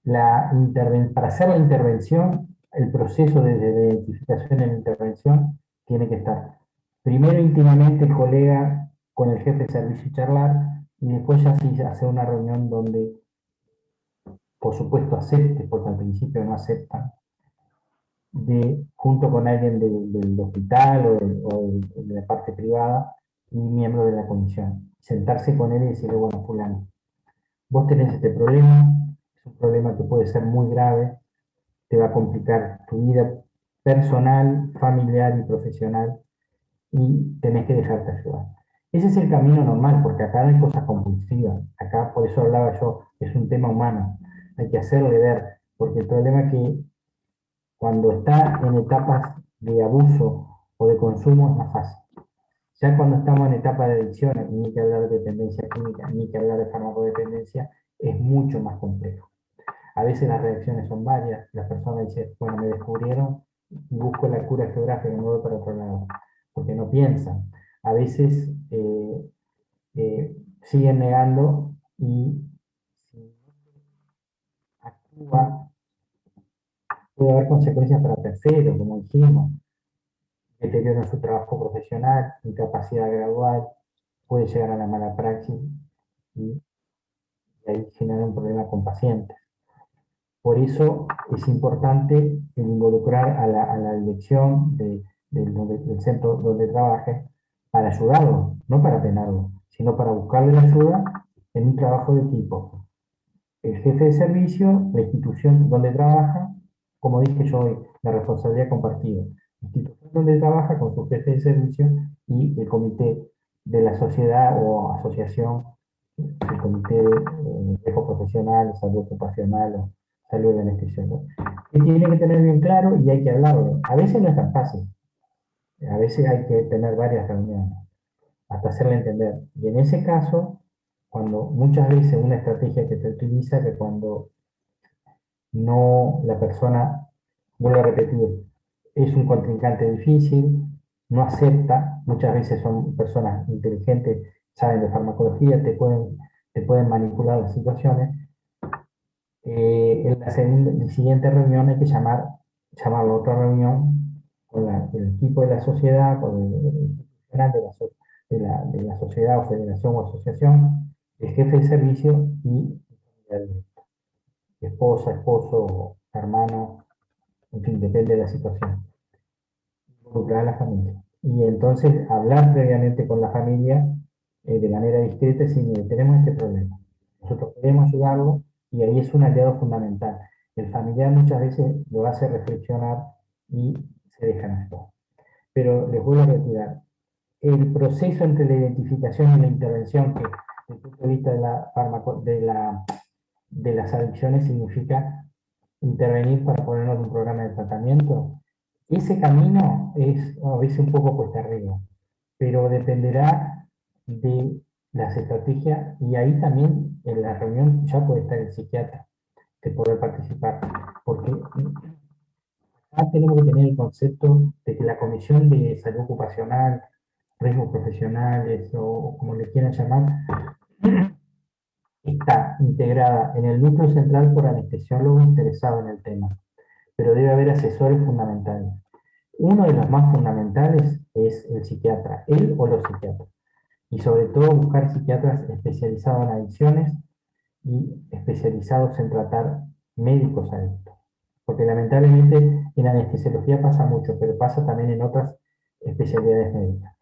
para hacer la intervención, el proceso de identificación en la intervención tiene que estar primero íntimamente el colega con el jefe de servicio y charlar, y después ya sí hacer una reunión donde, por supuesto, acepte, porque al principio no aceptan, junto con alguien del hospital o de la parte privada y miembro de la comisión. Sentarse con él y decirle, bueno, fulano, vos tenés este problema, es un problema que puede ser muy grave, te va a complicar tu vida personal, familiar y profesional, y tenés que dejarte ayudar. Ese es el camino normal, porque acá no hay cosas compulsivas. Acá, por eso hablaba yo, es un tema humano. Hay que hacerle ver, porque el problema es que cuando está en etapas de abuso o de consumo es más fácil. Ya cuando estamos en etapa de adicción, ni que hablar de dependencia química, ni que hablar de farmacodependencia, es mucho más complejo. A veces las reacciones son varias, la persona dice, bueno, me descubrieron y busco la cura geográfica y me voy para otro lado, porque no piensan. A veces siguen negando y si actúa puede haber consecuencias para terceros, como dijimos, deterioro en su trabajo profesional, incapacidad gradual, puede llegar a la mala praxis y ahí genera un problema con pacientes. Por eso es importante el involucrar a la dirección del centro donde trabaje para ayudarlo, no para penarlo, sino para buscarle la ayuda en un trabajo de equipo. El jefe de servicio, la institución donde trabaja, como dije yo hoy, la responsabilidad compartida. La institución donde trabaja con su jefe de servicio y el comité de la sociedad o asociación, el comité de riesgo profesional, salud ocupacional o salud anestesiológica. Que tiene que tener bien claro y hay que hablarlo. A veces no es tan fácil. A veces hay que tener varias reuniones hasta hacerle entender. Y en ese caso, cuando muchas veces una estrategia que se utiliza, que cuando no la persona, vuelvo a repetir, es un contrincante difícil, no acepta, muchas veces son personas inteligentes, saben de farmacología, te pueden manipular las situaciones. En la siguiente reunión hay que llamarlo a otra reunión con el equipo de la sociedad, con el de la sociedad o federación o asociación, el jefe de servicio y el esposa, esposo, hermano, en fin, depende de la situación. Involucrar a la familia. Y entonces hablar previamente con la familia de manera discreta y decir, mire, tenemos este problema. Nosotros queremos ayudarlo y ahí es un aliado fundamental. El familiar muchas veces lo hace reflexionar y se dejan actuar. Pero les vuelvo a retirar, el proceso entre la identificación y la intervención, que desde el punto de vista de, de las adicciones significa intervenir para ponernos un programa de tratamiento, ese camino es a veces un poco cuesta arriba, pero dependerá de las estrategias y ahí también en la reunión ya puede estar el psiquiatra de poder participar, porque acá tenemos que tener el concepto de que la Comisión de Salud Ocupacional, riesgos profesionales o como le quieran llamar, está integrada en el núcleo central por anestesiólogos interesados en el tema, pero debe haber asesores fundamentales. Uno de los más fundamentales es el psiquiatra, él o los psiquiatras, y sobre todo buscar psiquiatras especializados en adicciones y especializados en tratar médicos adictos. Porque lamentablemente en anestesiología pasa mucho, pero pasa también en otras especialidades médicas.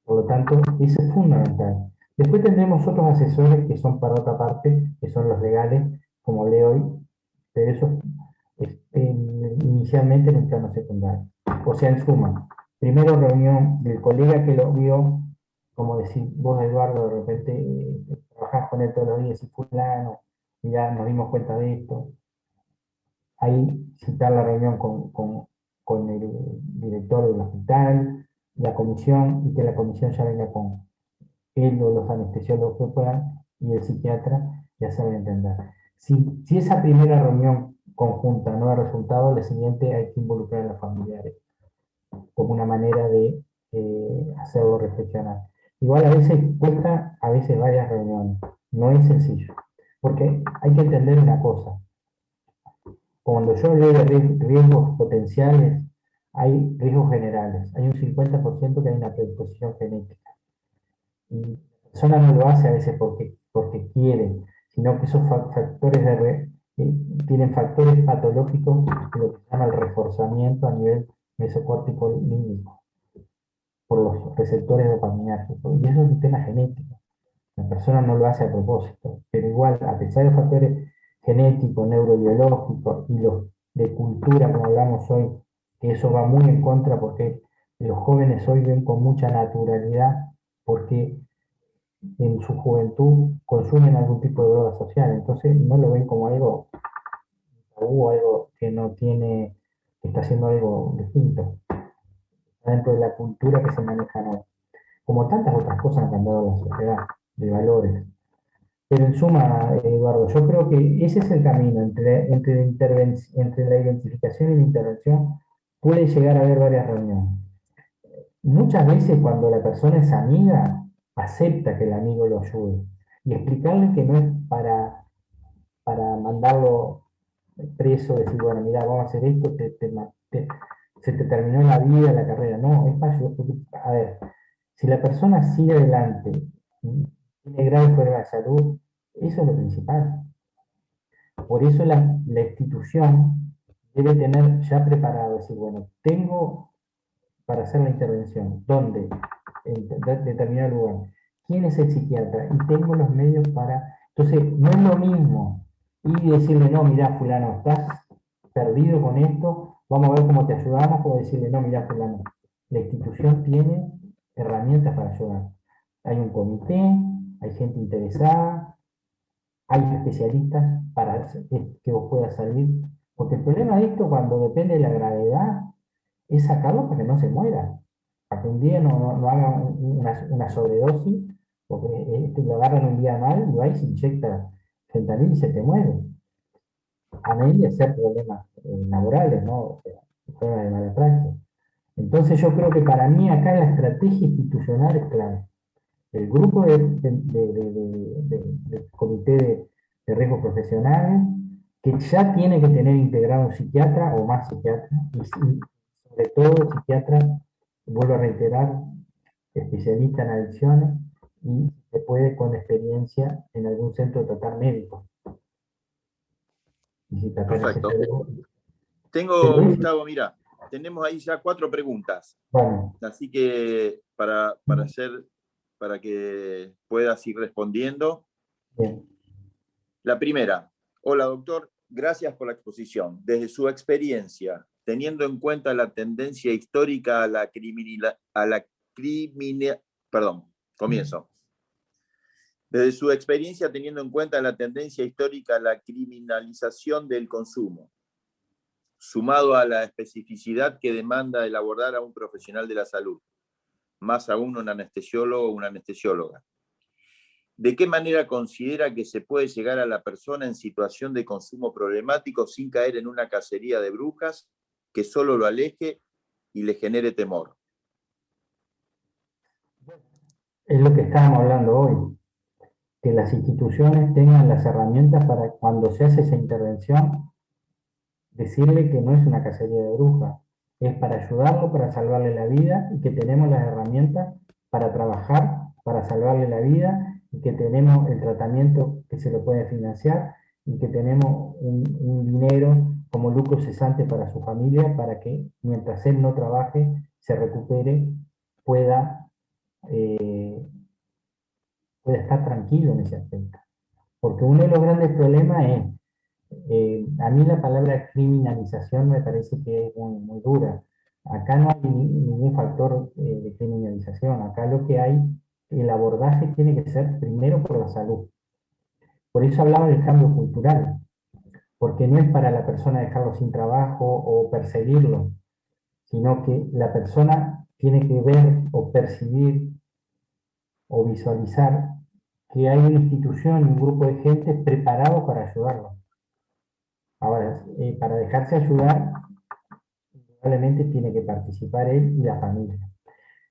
Por lo tanto, eso es fundamental. Después tendremos otros asesores que son para otra parte, que son los legales, como hablé hoy, pero eso inicialmente en un plano secundario. O sea, en suma, primero reunión del colega que lo vio, como decir vos, Eduardo, de repente trabajás con él todos los días y fulano, y ya nos dimos cuenta de esto. Ahí citar la reunión con el director del hospital, la comisión, y que la comisión ya venga con él o los anestesiólogos que puedan, y el psiquiatra ya sabe entender. Si esa primera reunión conjunta no da resultado, la siguiente hay que involucrar a los familiares como una manera de hacerlo reflexionar. Igual a veces cuesta, a veces varias reuniones, no es sencillo, porque hay que entender una cosa. Cuando yo hablo de riesgos potenciales, hay riesgos generales, hay un 50% que hay una predisposición genética. Y la persona no lo hace a veces porque quiere, sino que esos factores tienen factores patológicos que lo que se llama el reforzamiento a nivel mesocórtico límbico por los receptores dopaminérgicos. Y eso es un tema genético. La persona no lo hace a propósito, pero igual, a pesar de factores genéticos, neurobiológicos y los de cultura, como hablamos hoy, que eso va muy en contra porque los jóvenes hoy ven con mucha naturalidad porque en su juventud consumen algún tipo de droga social, entonces no lo ven como algo tabú, algo que no tiene, que está haciendo algo distinto, dentro de la cultura que se maneja hoy. Como tantas otras cosas han cambiado la sociedad de valores. Pero en suma, Eduardo, yo creo que ese es el camino entre la identificación y la intervención. Puede llegar a haber varias reuniones. Muchas veces cuando la persona es amiga, acepta que el amigo lo ayude. Y explicarle que no es para mandarlo preso, decir, bueno, mira, vamos a hacer esto, se te terminó la vida, la carrera. No, es para ayudar. A ver, si la persona sigue adelante, tiene graves problemas de salud, eso es lo principal. Por eso la institución debe tener ya preparado, decir, bueno, tengo para hacer la intervención, ¿dónde? En determinado lugar. ¿Quién es el psiquiatra? Y tengo los medios para... Entonces, no es lo mismo y decirle, no, mira, fulano, estás perdido con esto, vamos a ver cómo te ayudamos, o decirle, no, mira, fulano, la institución tiene herramientas para ayudar. Hay un comité, hay gente interesada, hay especialistas para que vos puedas salir. Porque el problema de esto, cuando depende de la gravedad, es sacarlo para que no se muera. Para que un día no haga una sobredosis, porque lo agarran un día mal y va y se inyecta fentanil y se te muere. A menos de ser problemas laborales, ¿no? O sea, problemas de mala praxis. Entonces yo creo que para mí acá la estrategia institucional es clave. El grupo del comité de riesgos profesionales, que ya tiene que tener integrado un psiquiatra o más psiquiatras, y sobre todo psiquiatra, vuelvo a reiterar, especialista en adicciones, y se puede con experiencia en algún centro total médico. Y si tratar Perfecto. Pero Gustavo, mira, tenemos ahí ya 4 preguntas. bueno, Así que para que puedas ir respondiendo. bien. La primera. Hola, doctor. Gracias por la exposición. Desde su experiencia, teniendo en cuenta la tendencia histórica a la Desde su experiencia, teniendo en cuenta la tendencia histórica a la criminalización del consumo, sumado a la especificidad que demanda el abordar a un profesional de la salud, más aún un anestesiólogo o una anestesióloga, ¿de qué manera considera que se puede llegar a la persona en situación de consumo problemático sin caer en una cacería de brujas que solo lo aleje y le genere temor? Es lo que estábamos hablando hoy, que las instituciones tengan las herramientas para cuando se hace esa intervención, decirle que no es una cacería de brujas, es para ayudarlo, para salvarle la vida, y que tenemos las herramientas para trabajar, para salvarle la vida, y que tenemos el tratamiento que se lo puede financiar, y que tenemos un dinero como lucro cesante para su familia, para que mientras él no trabaje, se recupere, pueda, pueda estar tranquilo en ese aspecto. Porque uno de los grandes problemas es, a mí la palabra criminalización me parece que es muy dura. Acá no hay ningún factor de criminalización. Acá lo que hay, el abordaje tiene que ser primero por la salud. Por eso hablaba del cambio cultural, porque no es para la persona dejarlo sin trabajo o perseguirlo, sino que la persona tiene que ver o percibir o visualizar que hay una institución y un grupo de gente preparado para ayudarlo. Ahora, para dejarse ayudar, probablemente tiene que participar él y la familia.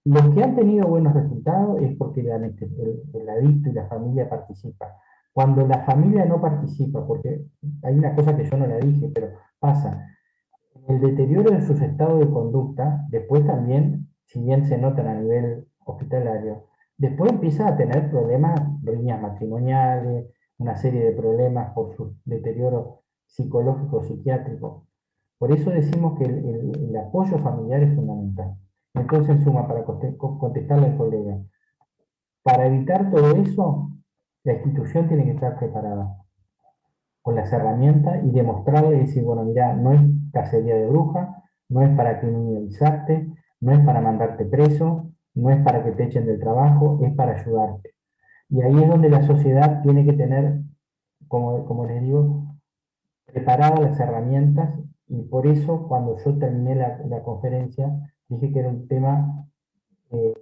Los que han tenido buenos resultados es porque el adicto y la familia participan. Cuando la familia no participa, porque hay una cosa que yo no la dije, pero pasa, el deterioro de sus estados de conducta, después también, si bien se notan a nivel hospitalario, después empieza a tener problemas, riñas matrimoniales, una serie de problemas por su deterioro psicológico, psiquiátrico. Por eso decimos que el apoyo familiar es fundamental. Entonces, en suma, para contestarle al colega, para evitar todo eso, la institución tiene que estar preparada con las herramientas y demostrarle y decir, bueno, mira, no es cacería de bruja, no es para criminalizarte, no es para mandarte preso, no es para que te echen del trabajo, es para ayudarte. Y ahí es donde la sociedad tiene que tener, como les digo, preparadas las herramientas, y por eso cuando yo terminé la conferencia dije que era un tema de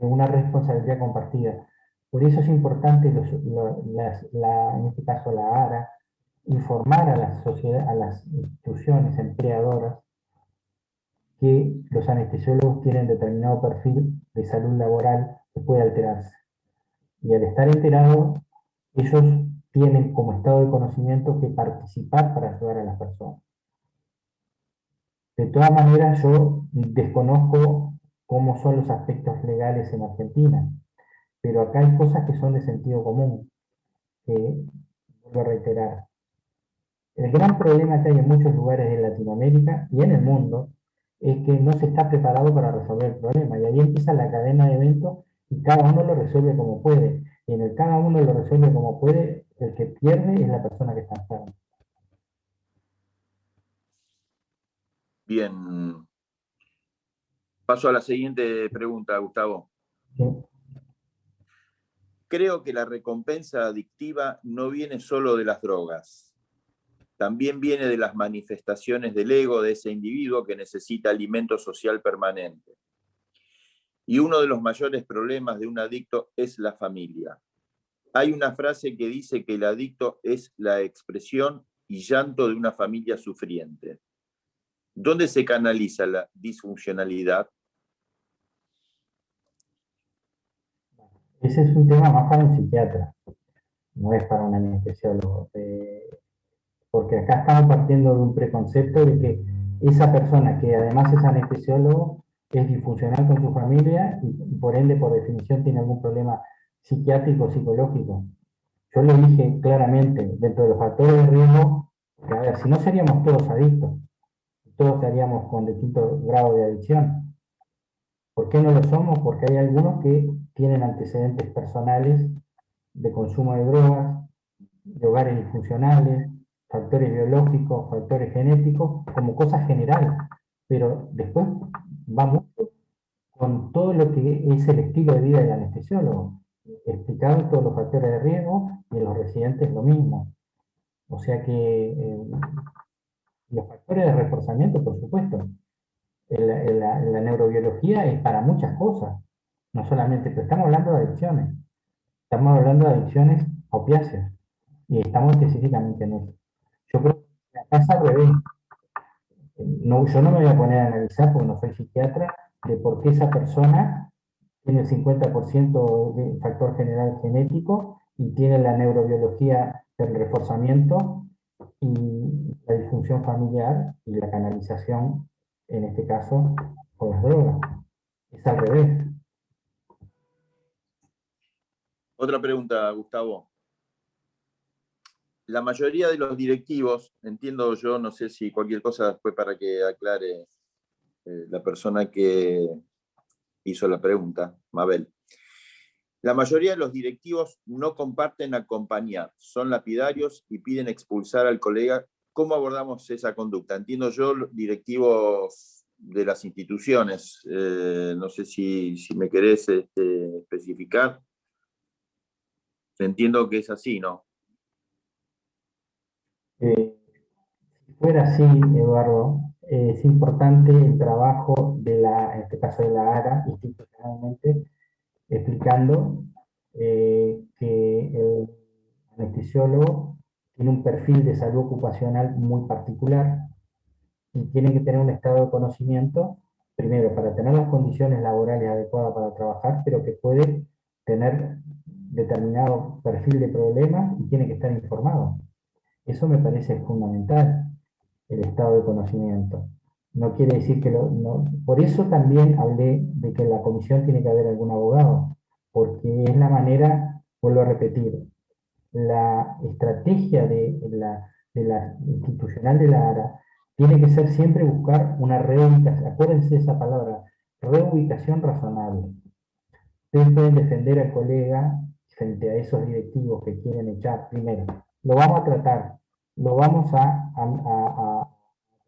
una responsabilidad compartida. Por eso es importante, en este caso la ARA, informar a la sociedad, a las instituciones empleadoras, que los anestesiólogos tienen determinado perfil de salud laboral que puede alterarse. Y al estar enterados, ellos tienen como estado de conocimiento que participar para ayudar a las personas. De todas maneras, yo desconozco cómo son los aspectos legales en Argentina, pero acá hay cosas que son de sentido común, que vuelvo a reiterar. El gran problema que hay en muchos lugares de Latinoamérica y en el mundo es que no se está preparado para resolver el problema, y ahí empieza la cadena de eventos y cada uno lo resuelve como puede. Y en el cada uno lo resuelve como puede, el que pierde es la persona que está enferma. Bien. Paso a la siguiente pregunta, Gustavo. ¿Sí? Creo que la recompensa adictiva no viene solo de las drogas. También viene de las manifestaciones del ego de ese individuo que necesita alimento social permanente. Y uno de los mayores problemas de un adicto es la familia. Hay una frase que dice que el adicto es la expresión y llanto de una familia sufriente. ¿Dónde se canaliza la disfuncionalidad? Ese es un tema más para un psiquiatra, no es para un anestesiólogo. Porque acá estamos partiendo de un preconcepto de que esa persona que además es anestesiólogo es disfuncional con su familia y por ende, por definición, tiene algún problema psiquiátrico o psicológico. Yo le dije claramente, dentro de los factores de riesgo Porque, a ver, si no seríamos todos adictos, todos estaríamos con distintos grados de adicción. ¿Por qué no lo somos? Porque hay algunos que tienen antecedentes personales de consumo de drogas, de hogares disfuncionales, factores biológicos, factores genéticos, como cosas generales. Pero después va mucho con todo lo que es el estilo de vida del anestesiólogo, explicando todos los factores de riesgo y en los residentes lo mismo. O sea que los factores de reforzamiento, por supuesto, la neurobiología es para muchas cosas, no solamente, pero estamos hablando de adicciones, estamos hablando de adicciones opiáceas, y estamos específicamente en eso. Yo creo que acá es al revés. No, yo no me voy a poner a analizar, porque no soy psiquiatra, de por qué esa persona tiene el 50% de factor general genético y tiene la neurobiología del reforzamiento y la disfunción familiar y la canalización, en este caso, con las drogas. Es al revés. Otra pregunta, Gustavo. La mayoría de los directivos, entiendo yo, no sé si cualquier cosa después para que aclare la persona que hizo la pregunta, Mabel. La mayoría de los directivos no comparten acompañar, son lapidarios y piden expulsar al colega. ¿Cómo abordamos esa conducta? Entiendo yo, directivos de las instituciones, no sé si me querés especificar. Entiendo que es así, ¿no? Si fuera así, Eduardo, es importante el trabajo en este caso de la ARA, institucionalmente, explicando que el anestesiólogo tiene un perfil de salud ocupacional muy particular y tiene que tener un estado de conocimiento, primero, para tener las condiciones laborales adecuadas para trabajar, pero que puede tener determinado perfil de problemas y tiene que estar informado. Eso me parece fundamental, el estado de conocimiento. No quiere decir que por eso también hablé de que en la comisión tiene que haber algún abogado, porque es la manera, vuelvo a repetir, la estrategia de la institucional de la ARA tiene que ser siempre buscar una reubicación, acuérdense de esa palabra, reubicación razonable. Ustedes pueden defender al colega frente a esos directivos que quieren echar. Primero, lo vamos a tratar, lo vamos a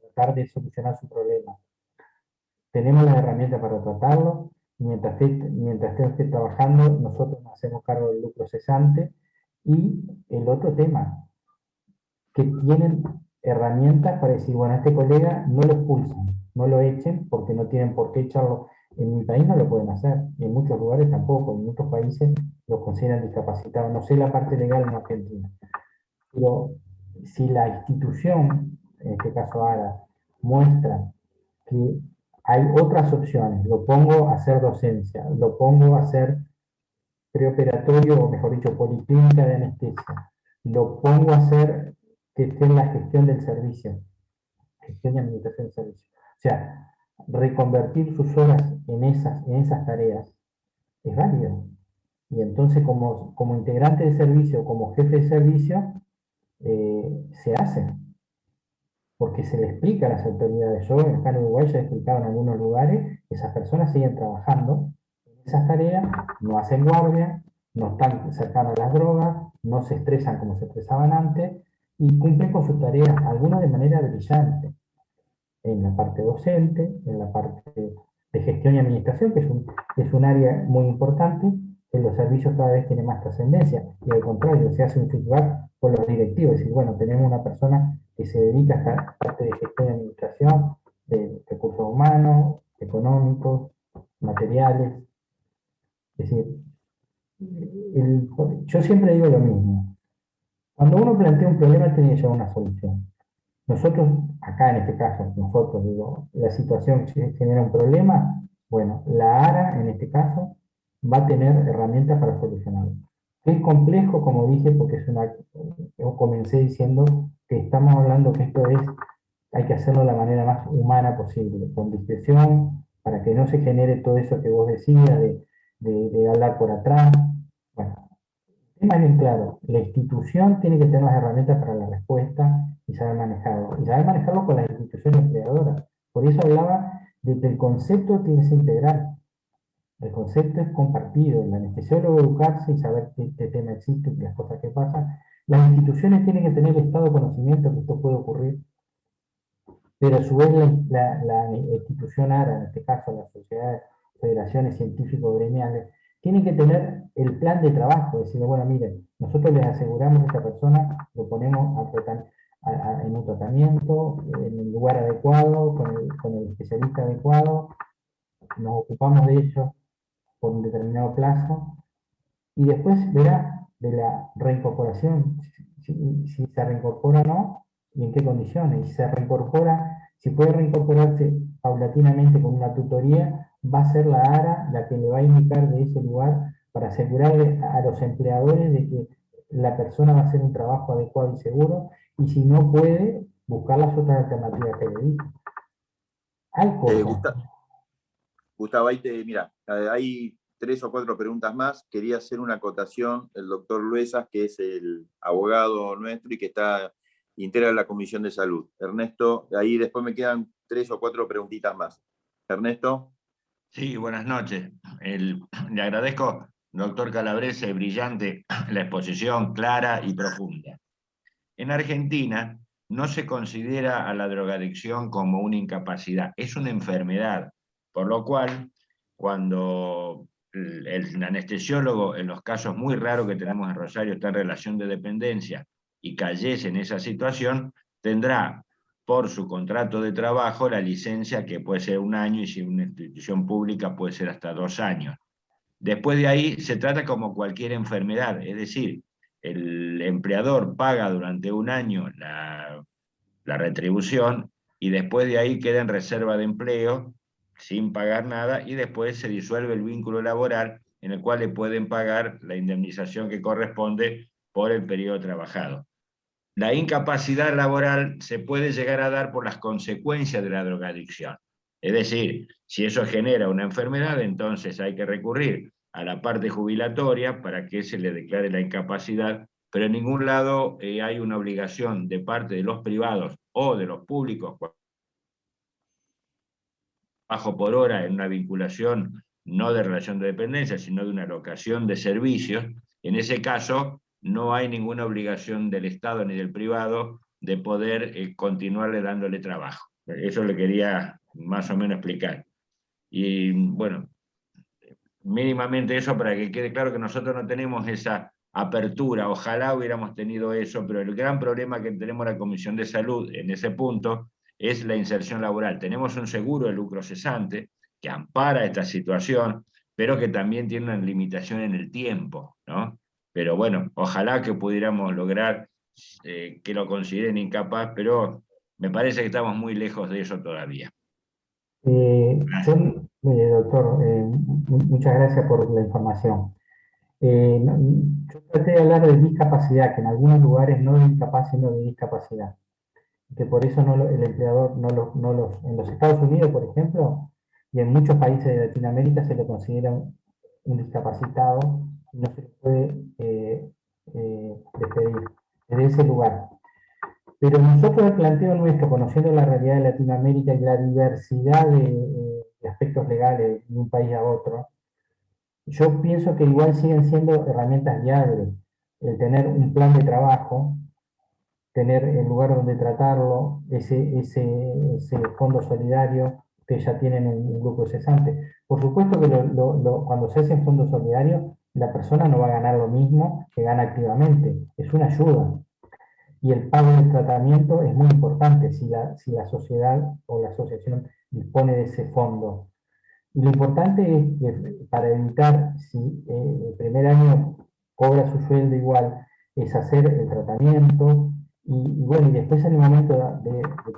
tratar de solucionar su problema. Tenemos las herramientas para tratarlo, mientras esté trabajando, nosotros nos hacemos cargo del lucro cesante. Y el otro tema, que tienen herramientas para decir, bueno, a este colega no lo expulsan, no lo echen, porque no tienen por qué echarlo. En mi país no lo pueden hacer, y en muchos lugares tampoco, en muchos países los consideran discapacitados. No sé la parte legal en Argentina, pero si la institución, en este caso ARA, muestra que hay otras opciones, lo pongo a hacer docencia, lo pongo a hacer preoperatorio, o mejor dicho, policlínica de anestesia, lo pongo a hacer que esté en la gestión del servicio, gestión y administración del servicio. O sea, reconvertir sus horas en esas tareas es válido. Y entonces como integrante de servicio, como jefe de servicio, se hace. Porque se le explica a las autoridades. Yo acá en Uruguay ya he explicado en algunos lugares, esas personas siguen trabajando en esas tareas, no hacen guardia, no están cercanos a las drogas, no se estresan como se estresaban antes, y cumplen con sus tareas, algunas de manera brillante, en la parte docente, en la parte de gestión y administración, que es un área muy importante, en los servicios cada vez tiene más trascendencia, y al contrario, se hace un feedback con los directivos, es decir, bueno, tenemos una persona que se dedica a esta parte de gestión y administración, de recursos humanos, económicos, materiales, es decir, yo siempre digo lo mismo, cuando uno plantea un problema tiene que llevar una solución. Nosotros, acá en este caso, nosotros, digo, la situación genera un problema, bueno, la ARA en este caso va a tener herramientas para solucionarlo. Es complejo, como dije, porque yo comencé diciendo que estamos hablando que esto hay que hacerlo de la manera más humana posible, con discreción, para que no se genere todo eso que vos decías, de hablar por atrás. Bueno, el tema es bien claro, la institución tiene que tener las herramientas para la respuesta, y saber manejarlo. Y saber manejarlo con las instituciones empleadoras. Por eso hablaba de que el concepto tiene que ser integral. El concepto es compartido. El anestesiólogo educarse y saber qué tema existe y las cosas que pasan. Las instituciones tienen que tener el estado de conocimiento que esto puede ocurrir, pero a su vez la institución ARA, en este caso las sociedades, federaciones científico-gremiales, tienen que tener el plan de trabajo, decirle, bueno, miren, nosotros les aseguramos a esta persona, lo ponemos en un tratamiento, en el lugar adecuado, con el especialista adecuado, nos ocupamos de ellos por un determinado plazo, y después verá de la reincorporación, si se reincorpora o no, y en qué condiciones. Y si se reincorpora, si puede reincorporarse paulatinamente con una tutoría, va a ser la ARA la que le va a indicar de ese lugar para asegurarle a los empleadores de que la persona va a hacer un trabajo adecuado y seguro, y si no puede, buscar las otras alternativas que le di. Hay cosas. Gustavo, mira, hay 3 o 4 preguntas más. Quería hacer una acotación. El doctor Luesas, que es el abogado nuestro y que integra la Comisión de Salud. Ernesto, ahí después me quedan 3 o 4 preguntitas más. Ernesto. Sí, buenas noches. Le agradezco, doctor Calabrese, brillante la exposición, clara y profunda. En Argentina no se considera a la drogadicción como una incapacidad, es una enfermedad, por lo cual cuando el anestesiólogo, en los casos muy raros que tenemos en Rosario, está en relación de dependencia y cayese en esa situación, tendrá por su contrato de trabajo la licencia que puede ser 1 año y si una institución pública puede ser hasta 2 años. Después de ahí se trata como cualquier enfermedad, es decir, el empleador paga durante 1 año la retribución y después de ahí queda en reserva de empleo sin pagar nada y después se disuelve el vínculo laboral en el cual le pueden pagar la indemnización que corresponde por el periodo trabajado. La incapacidad laboral se puede llegar a dar por las consecuencias de la drogadicción. Es decir, si eso genera una enfermedad, entonces hay que recurrir a la parte jubilatoria para que se le declare la incapacidad, pero en ningún lado hay una obligación de parte de los privados o de los públicos, bajo por hora en una vinculación no de relación de dependencia, sino de una locación de servicios. En ese caso, no hay ninguna obligación del Estado ni del privado de poder continuarle dándole trabajo. Eso le quería más o menos explicar. Y bueno, mínimamente eso para que quede claro que nosotros no tenemos esa apertura. Ojalá hubiéramos tenido eso, pero el gran problema que tenemos en la Comisión de Salud en ese punto es la inserción laboral. Tenemos un seguro de lucro cesante que ampara esta situación, pero que también tiene una limitación en el tiempo, ¿no? Pero bueno, ojalá que pudiéramos lograr que lo consideren incapaz, pero me parece que estamos muy lejos de eso todavía. Doctor, muchas gracias por la información. Yo traté de hablar de discapacidad, que en algunos lugares no de incapaz, sino de discapacidad. Que por eso el empleador en los Estados Unidos, por ejemplo, y en muchos países de Latinoamérica se le considera un discapacitado y no se le puede despedir desde ese lugar. Pero nosotros el planteo nuestro, conociendo la realidad de Latinoamérica y la diversidad de aspectos legales de un país a otro, yo pienso que igual siguen siendo herramientas viables. El tener un plan de trabajo, tener el lugar donde tratarlo, ese fondo solidario que ya tienen un grupo cesante. Por supuesto que cuando se hace en fondo solidario, la persona no va a ganar lo mismo que gana activamente, es una ayuda. Y el pago del tratamiento es muy importante si la sociedad o la asociación dispone de ese fondo. Y lo importante es que para evitar, si el primer año cobra su sueldo igual, es hacer el tratamiento y bueno, y después en el momento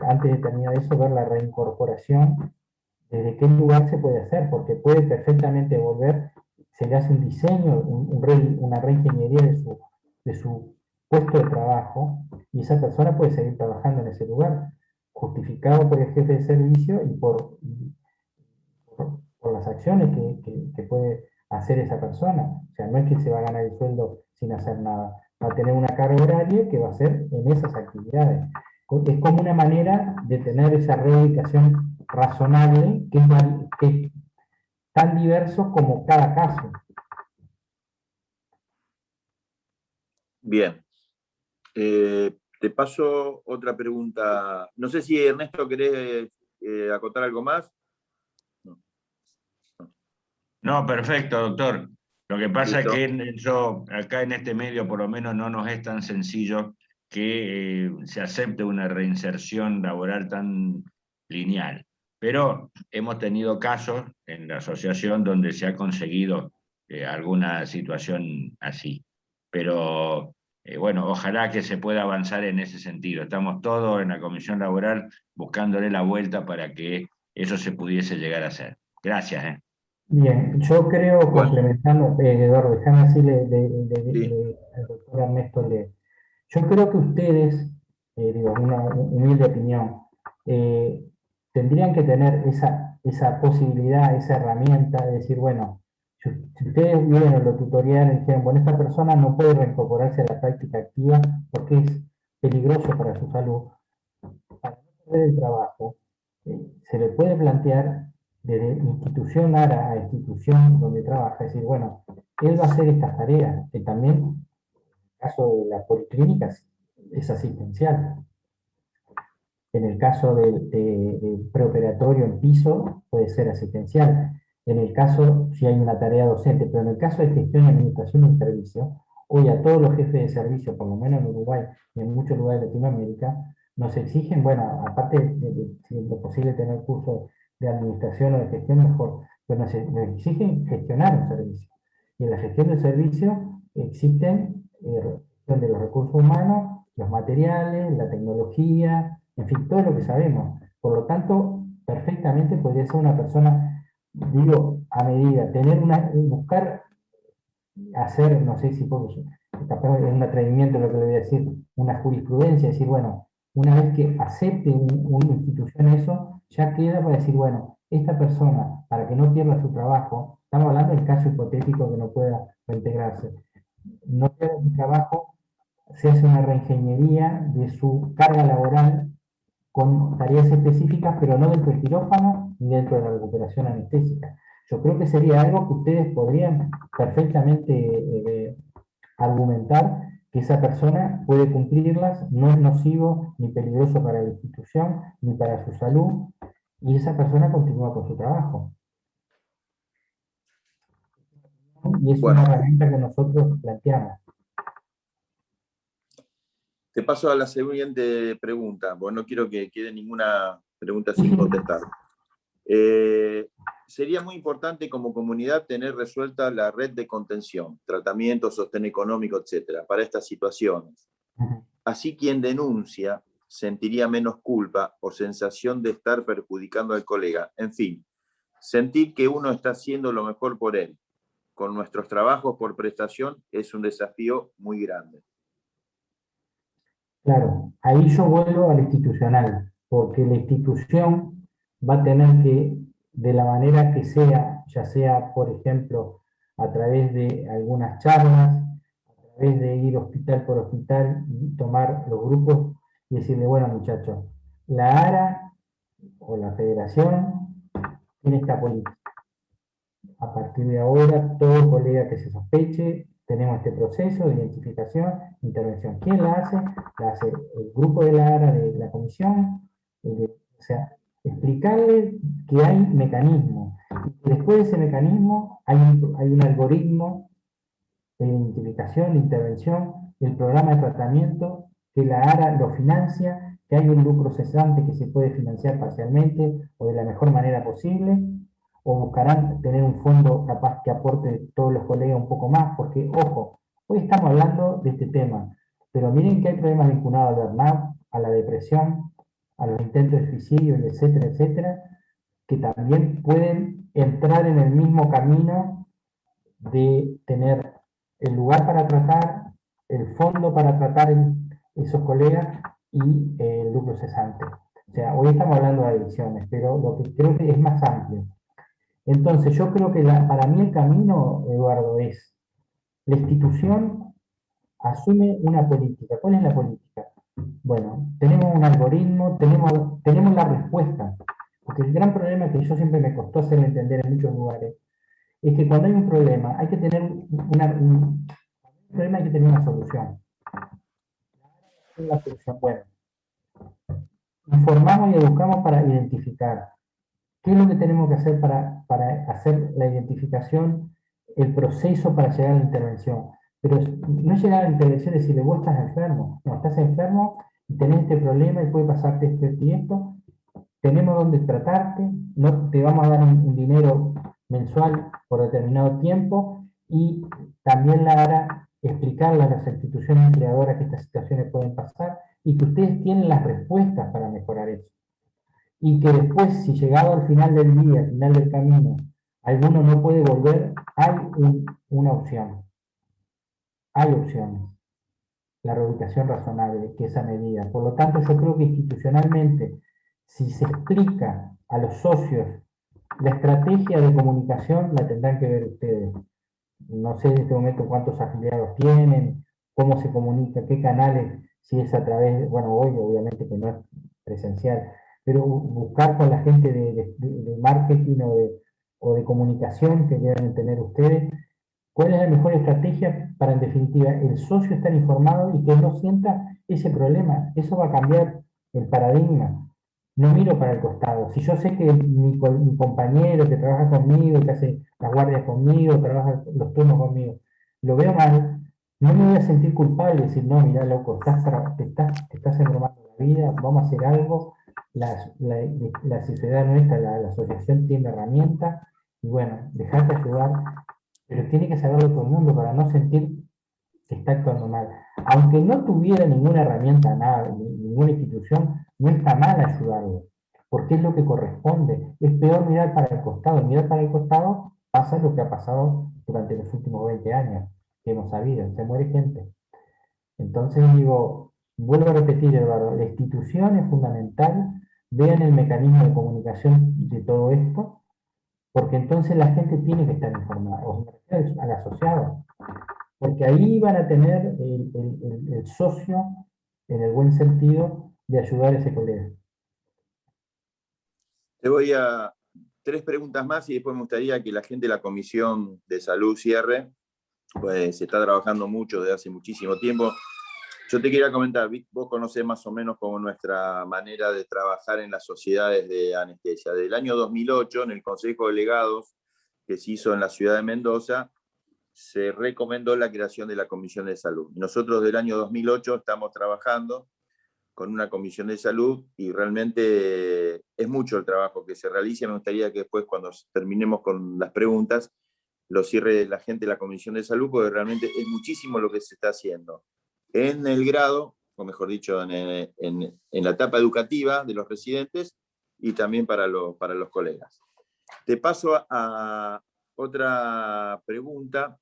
antes de terminar eso, ver la reincorporación, desde qué lugar se puede hacer, porque puede perfectamente volver, se le hace un diseño, una reingeniería de su puesto de trabajo, y esa persona puede seguir trabajando en ese lugar, justificado por el jefe de servicio y por las acciones que puede hacer esa persona. O sea, no es que se va a ganar el sueldo sin hacer nada, va a tener una carga horaria que va a ser en esas actividades. Es como una manera de tener esa reubicación razonable que es tan diverso como cada caso. Bien. Te paso otra pregunta. No sé si Ernesto querés acotar algo más. No, perfecto, doctor. Lo que pasa Listo. es que yo, acá en este medio, por lo menos, no nos es tan sencillo que se acepte una reinserción laboral tan lineal. Pero hemos tenido casos en la asociación donde se ha conseguido alguna situación así. Pero bueno, ojalá que se pueda avanzar en ese sentido. Estamos todos en la Comisión Laboral buscándole la vuelta para que eso se pudiese llegar a hacer. Gracias. Bien, yo creo, Bueno, complementando, Eduardo, déjame decirle sí. al doctor Ernesto, yo creo que ustedes, digo, una humilde opinión, tendrían que tener esa posibilidad, esa herramienta de decir, bueno, si ustedes vieron los tutoriales y dijeron, bueno, esta persona no puede reincorporarse a la práctica activa porque es peligroso para su salud, para no perder el trabajo, se le puede plantear desde institución a institución donde trabaja, decir, bueno, él va a hacer estas tareas, que también, en el caso de las policlínicas, es asistencial. En el caso del preoperatorio en piso, puede ser asistencial. En el caso, si hay una tarea docente, pero en el caso de gestión y administración de un servicio, hoy a todos los jefes de servicio, por lo menos en Uruguay y en muchos lugares de Latinoamérica, nos exigen, bueno, aparte de si es posible tener cursos de administración o de gestión, mejor, pero nos exigen gestionar un servicio. Y en la gestión del servicio existen de los recursos humanos, los materiales, la tecnología, en fin, todo lo que sabemos. Por lo tanto, perfectamente podría ser una persona, digo, a medida, buscar hacer, no sé si puedo, capaz es un atrevimiento lo que le voy a decir, una jurisprudencia, decir, bueno, una vez que acepte una institución eso, ya queda para decir, bueno, esta persona, para que no pierda su trabajo, estamos hablando del caso hipotético que no pueda reintegrarse, no pierda su trabajo, se hace una reingeniería de su carga laboral con tareas específicas, pero no dentro del quirófano ni dentro de la recuperación anestésica. Yo creo que sería algo que ustedes podrían perfectamente argumentar que esa persona puede cumplirlas, no es nocivo ni peligroso para la institución ni para su salud, y esa persona continúa con su trabajo. Y es una Bueno, herramienta que nosotros planteamos. te paso a la siguiente pregunta, porque no quiero que quede ninguna pregunta Sí, sin sí. contestar. Sería muy importante como comunidad tener resuelta la red de contención, tratamiento, sostén económico, etcétera, para estas situaciones. Así quien denuncia sentiría menos culpa o sensación de estar perjudicando al colega. En fin, sentir que uno está haciendo lo mejor por él. Con nuestros trabajos por prestación es un desafío muy grande. Claro, ahí yo vuelvo a lo institucional, porque la institución va a tener que, de la manera que sea, ya sea, por ejemplo, a través de algunas charlas, a través de ir hospital por hospital y tomar los grupos y decirle, bueno, muchachos, la ARA o la federación tiene esta política. A partir de ahora, todo colega que se sospeche, tenemos este proceso de identificación, intervención. ¿Quién la hace? La hace el grupo de la ARA de la comisión, o sea, explicarle que hay mecanismos. Y después de ese mecanismo hay un algoritmo de identificación, de intervención, el programa de tratamiento, que la ARA lo financia, que hay un lucro cesante que se puede financiar parcialmente o de la mejor manera posible, o buscarán tener un fondo capaz que aporte todos los colegas un poco más, porque, ojo, hoy estamos hablando de este tema, pero miren que hay problemas vinculados al burnout, a la depresión, a los intentos de suicidio, etcétera, etcétera, que también pueden entrar en el mismo camino de tener el lugar para tratar, el fondo para tratar esos colegas y el lucro cesante. O sea, hoy estamos hablando de adicciones, pero lo que creo que es más amplio. Entonces, yo creo que para mí el camino, Eduardo, es la institución asume una política. ¿Cuál es la política? Bueno, tenemos un algoritmo, tenemos la respuesta. Porque el gran problema que yo siempre me costó hacer entender en muchos lugares es que cuando hay un problema hay que tener un problema, hay que tener una solución. Una solución. Bueno, informamos y educamos para identificar qué es lo que tenemos que hacer para hacer la identificación, el proceso para llegar a la intervención. Pero no llegar a la intervención y decirle, vos estás enfermo. No, estás enfermo y tenés este problema y puede pasarte esto y esto. Tenemos donde tratarte, no te vamos a dar un dinero mensual por determinado tiempo y también explicarle a las instituciones empleadoras que estas situaciones pueden pasar y que ustedes tienen las respuestas para mejorar eso. Y que después, si llegado al final del día, al final del camino, alguno no puede volver, hay una opción. Hay opciones. La reubicación razonable, que esa medida. Por lo tanto, yo creo que institucionalmente, si se explica a los socios la estrategia de comunicación, la tendrán que ver ustedes. No sé en este momento cuántos afiliados tienen, cómo se comunica, qué canales, si es a través, bueno, hoy obviamente que no es presencial, pero buscar con la gente de marketing o de comunicación que deben tener ustedes, cuál es la mejor estrategia para, en definitiva, el socio estar informado y que no sienta ese problema. Eso va a cambiar el paradigma. No miro para el costado. Si yo sé que mi compañero que trabaja conmigo, que hace las guardias conmigo, trabaja los turnos conmigo, lo veo mal, no me voy a sentir culpable y decir, no, mira, loco, te estás enromando la vida, vamos a hacer algo. La sociedad nuestra, la asociación tiene herramientas, y bueno, dejarte ayudar, pero tiene que saberlo todo el mundo para no sentir que está actuando mal. Aunque no tuviera ninguna herramienta, nada, ninguna institución, no está mal ayudarlo, porque es lo que corresponde. Es peor mirar para el costado. Mirar para el costado pasa lo que ha pasado durante los últimos 20 años, que hemos sabido, se muere gente. Entonces digo, vuelvo a repetir, Eduardo, la institución es fundamental, vean el mecanismo de comunicación de todo esto, porque entonces la gente tiene que estar informada, o al asociado, porque ahí van a tener el socio, en el buen sentido, de ayudar a ese colega. Te voy a 3 preguntas más y después me gustaría que la gente de la Comisión de Salud cierre, pues se está trabajando mucho desde hace muchísimo tiempo. Yo te quería comentar, vos conocés más o menos como nuestra manera de trabajar en las sociedades de anestesia. Del año 2008, en el Consejo de Delegados que se hizo en la ciudad de Mendoza, se recomendó la creación de la Comisión de Salud. Y nosotros del año 2008 estamos trabajando con una Comisión de Salud y realmente es mucho el trabajo que se realiza. Me gustaría que después, cuando terminemos con las preguntas, lo cierre la gente de la Comisión de Salud, porque realmente es muchísimo lo que se está haciendo en el grado, o mejor dicho, en la etapa educativa de los residentes y también para los colegas. Te paso a otra pregunta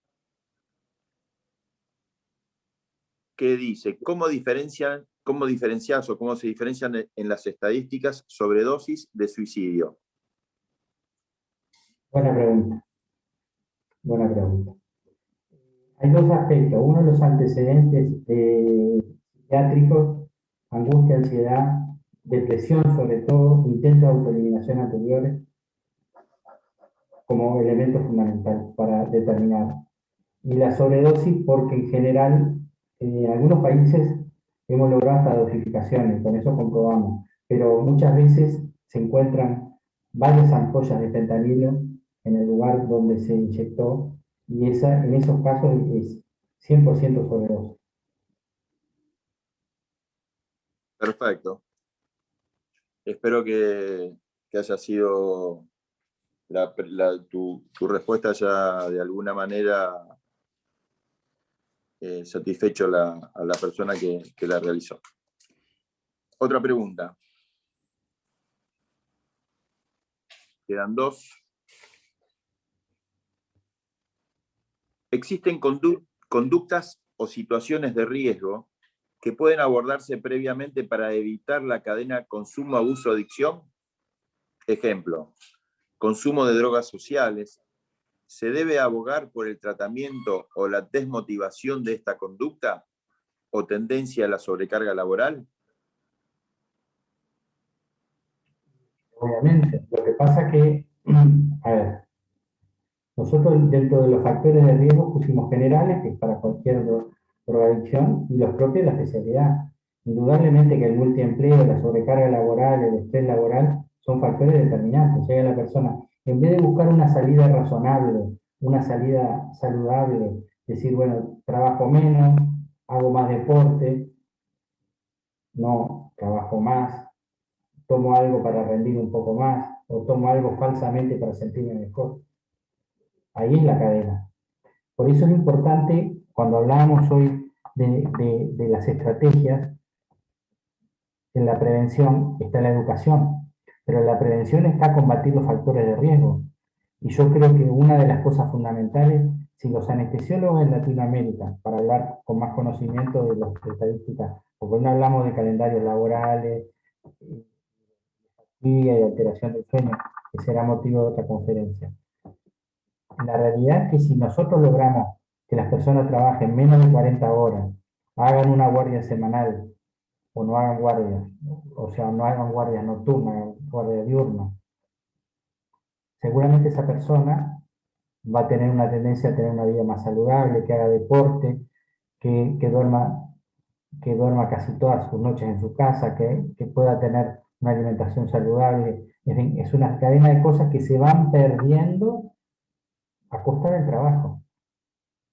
que dice, ¿cómo diferencias o cómo se diferencian en las estadísticas sobredosis de suicidio? Buena pregunta. Buena pregunta. Hay dos aspectos. Uno, los antecedentes psiquiátricos, angustia, ansiedad, depresión sobre todo, intentos de autoeliminación anteriores, como elemento fundamental para determinar. Y la sobredosis, porque en general, en algunos países hemos logrado hasta dosificaciones, con eso comprobamos, pero muchas veces se encuentran varias ampollas de fentanilo en el lugar donde se inyectó, y en esos casos es 100% sobredosis. Perfecto. Espero que haya sido tu respuesta ya de alguna manera satisfecho a la persona que la realizó. Otra pregunta. Quedan 2. ¿Existen conductas o situaciones de riesgo que pueden abordarse previamente para evitar la cadena consumo, abuso, adicción? Ejemplo, consumo de drogas sociales. ¿Se debe abogar por el tratamiento o la desmotivación de esta conducta? o tendencia a la sobrecarga laboral? Obviamente. Lo que pasa que, a ver, nosotros dentro de los factores de riesgo pusimos generales, que es para cualquier drogadicción, y los propios de la especialidad. Indudablemente que el multiempleo, la sobrecarga laboral, el estrés laboral, son factores determinantes. Llega la persona, en vez de buscar una salida razonable, una salida saludable, decir, bueno, trabajo menos, hago más deporte, no, trabajo más, tomo algo para rendir un poco más, o tomo algo falsamente para sentirme mejor. Ahí es la cadena. Por eso es importante, cuando hablábamos hoy de las estrategias, en la prevención está la educación, pero en la prevención está combatir los factores de riesgo. Y yo creo que una de las cosas fundamentales, si los anestesiólogos en Latinoamérica, para hablar con más conocimiento de las estadísticas, porque no hablamos de calendarios laborales, y alteración del sueño, que será motivo de otra conferencia. La realidad es que si nosotros logramos que las personas trabajen menos de 40 horas, hagan una guardia semanal, o no hagan guardias, o sea, no hagan guardias nocturnas, hagan guardias diurnas, seguramente esa persona va a tener una tendencia a tener una vida más saludable, que haga deporte, que duerma casi todas sus noches en su casa, que pueda tener una alimentación saludable. En fin, es una cadena de cosas que se van perdiendo a costa del trabajo.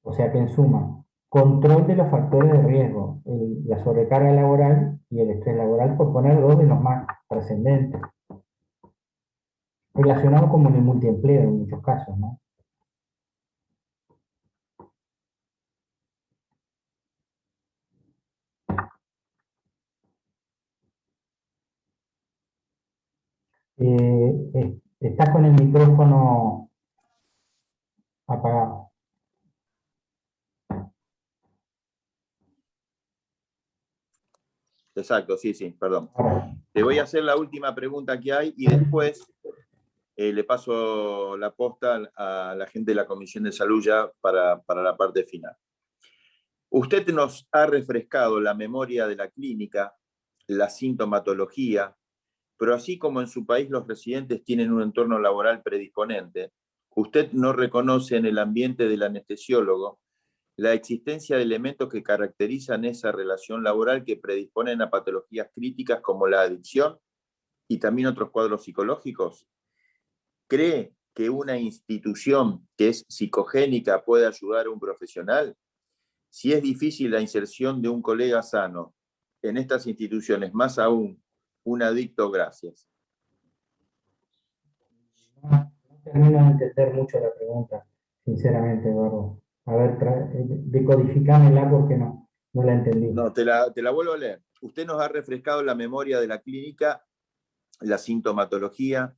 O sea que en suma, control de los factores de riesgo, la sobrecarga laboral y el estrés laboral, por poner dos de los más trascendentes. Relacionado con el multiempleo en muchos casos, ¿no? Estás con el micrófono apagado. Exacto, sí, perdón. Ahora, Te voy a hacer la última pregunta que hay y después le paso la posta a la gente de la Comisión de Salud ya para la parte final. Usted nos ha refrescado la memoria de la clínica, la sintomatología, pero así como en su país los residentes tienen un entorno laboral predisponente, usted no reconoce en el ambiente del anestesiólogo la existencia de elementos que caracterizan esa relación laboral que predisponen a patologías críticas como la adicción y también otros cuadros psicológicos. ¿Cree que una institución que es psicogénica puede ayudar a un profesional? Si es difícil la inserción de un colega sano en estas instituciones, más aún un adicto, gracias. no termino de entender mucho la pregunta, sinceramente, Eduardo. A ver, decodificámela porque no la entendí. No, te la vuelvo a leer. Usted nos ha refrescado la memoria de la clínica, la sintomatología,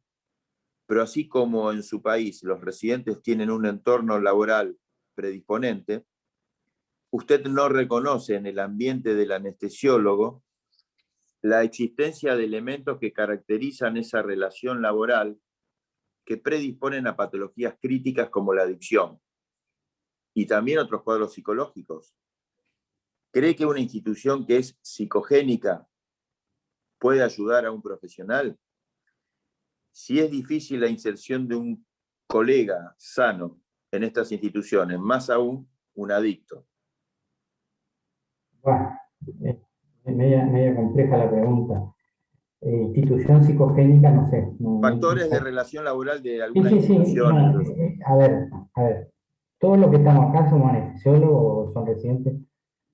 pero así como en su país los residentes tienen un entorno laboral predisponente, usted no reconoce en el ambiente del anestesiólogo la existencia de elementos que caracterizan esa relación laboral que predisponen a patologías críticas como la adicción y también otros cuadros psicológicos. ¿Cree que una institución que es psicogénica puede ayudar a un profesional? Si es difícil la inserción de un colega sano en estas instituciones, más aún un adicto. Bueno, es media compleja la pregunta. Institución psicogénica, no sé. Factores de relación laboral de alguna Sí. institución. No, a ver. Todos los que estamos acá somos anestesiólogos o son residentes,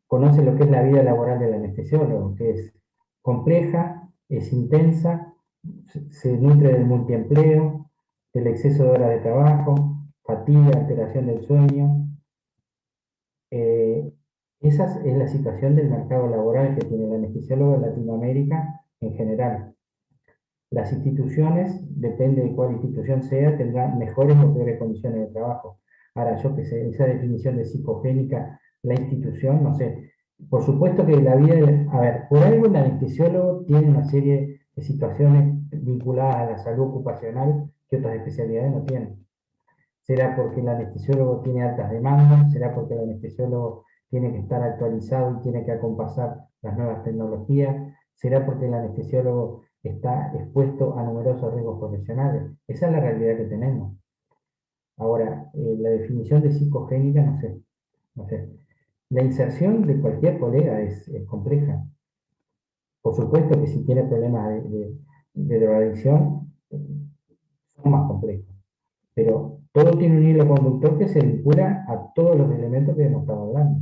conocen lo que es la vida laboral del anestesiólogo, que es compleja, es intensa, se nutre del multiempleo, del exceso de horas de trabajo, fatiga, alteración del sueño. Esa es la situación del mercado laboral que tiene el anestesiólogo en Latinoamérica en general. Las instituciones, depende de cuál institución sea, tendrán mejores o peores condiciones de trabajo. Ahora, yo que sé, esa definición de psicogénica, la institución, no sé. Por supuesto que la vida, a ver, por algo el anestesiólogo tiene una serie de situaciones vinculadas a la salud ocupacional que otras especialidades no tienen. ¿Será porque el anestesiólogo tiene altas demandas? ¿Será porque el anestesiólogo tiene que estar actualizado y tiene que acompasar las nuevas tecnologías? ¿Será porque el anestesiólogo está expuesto a numerosos riesgos profesionales? Esa es la realidad que tenemos. Ahora, la definición de psicogénica, no sé. La inserción de cualquier colega es compleja. Por supuesto que si tiene problemas de drogadicción, son más complejos. Pero todo tiene un hilo conductor que se vincula a todos los elementos que hemos estado hablando.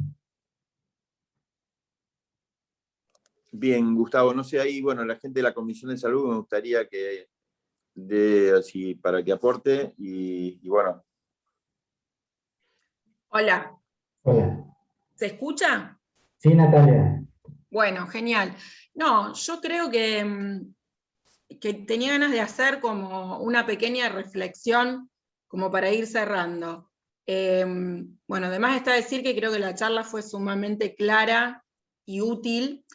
Bien, Gustavo, no sé, ahí, bueno, la gente de la Comisión de Salud me gustaría que dé así para que aporte y bueno. Hola, Hola. ¿se escucha? Sí, Natalia. Bueno, genial. No, yo creo que tenía ganas de hacer como una pequeña reflexión como para ir cerrando. Bueno, además está decir que creo que la charla fue sumamente clara y útil,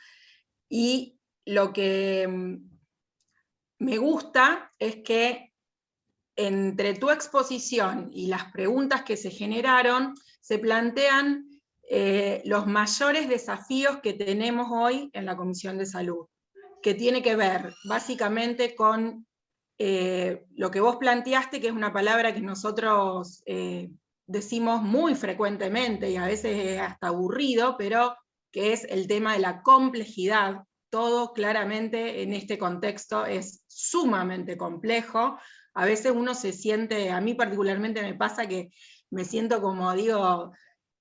y lo que me gusta es que entre tu exposición y las preguntas que se generaron, se plantean los mayores desafíos que tenemos hoy en la Comisión de Salud, que tiene que ver básicamente con lo que vos planteaste, que es una palabra que nosotros decimos muy frecuentemente y a veces es hasta aburrido, pero que es el tema de la complejidad. Todo claramente en este contexto es sumamente complejo. A veces uno se siente, a mí particularmente me pasa que me siento como, digo,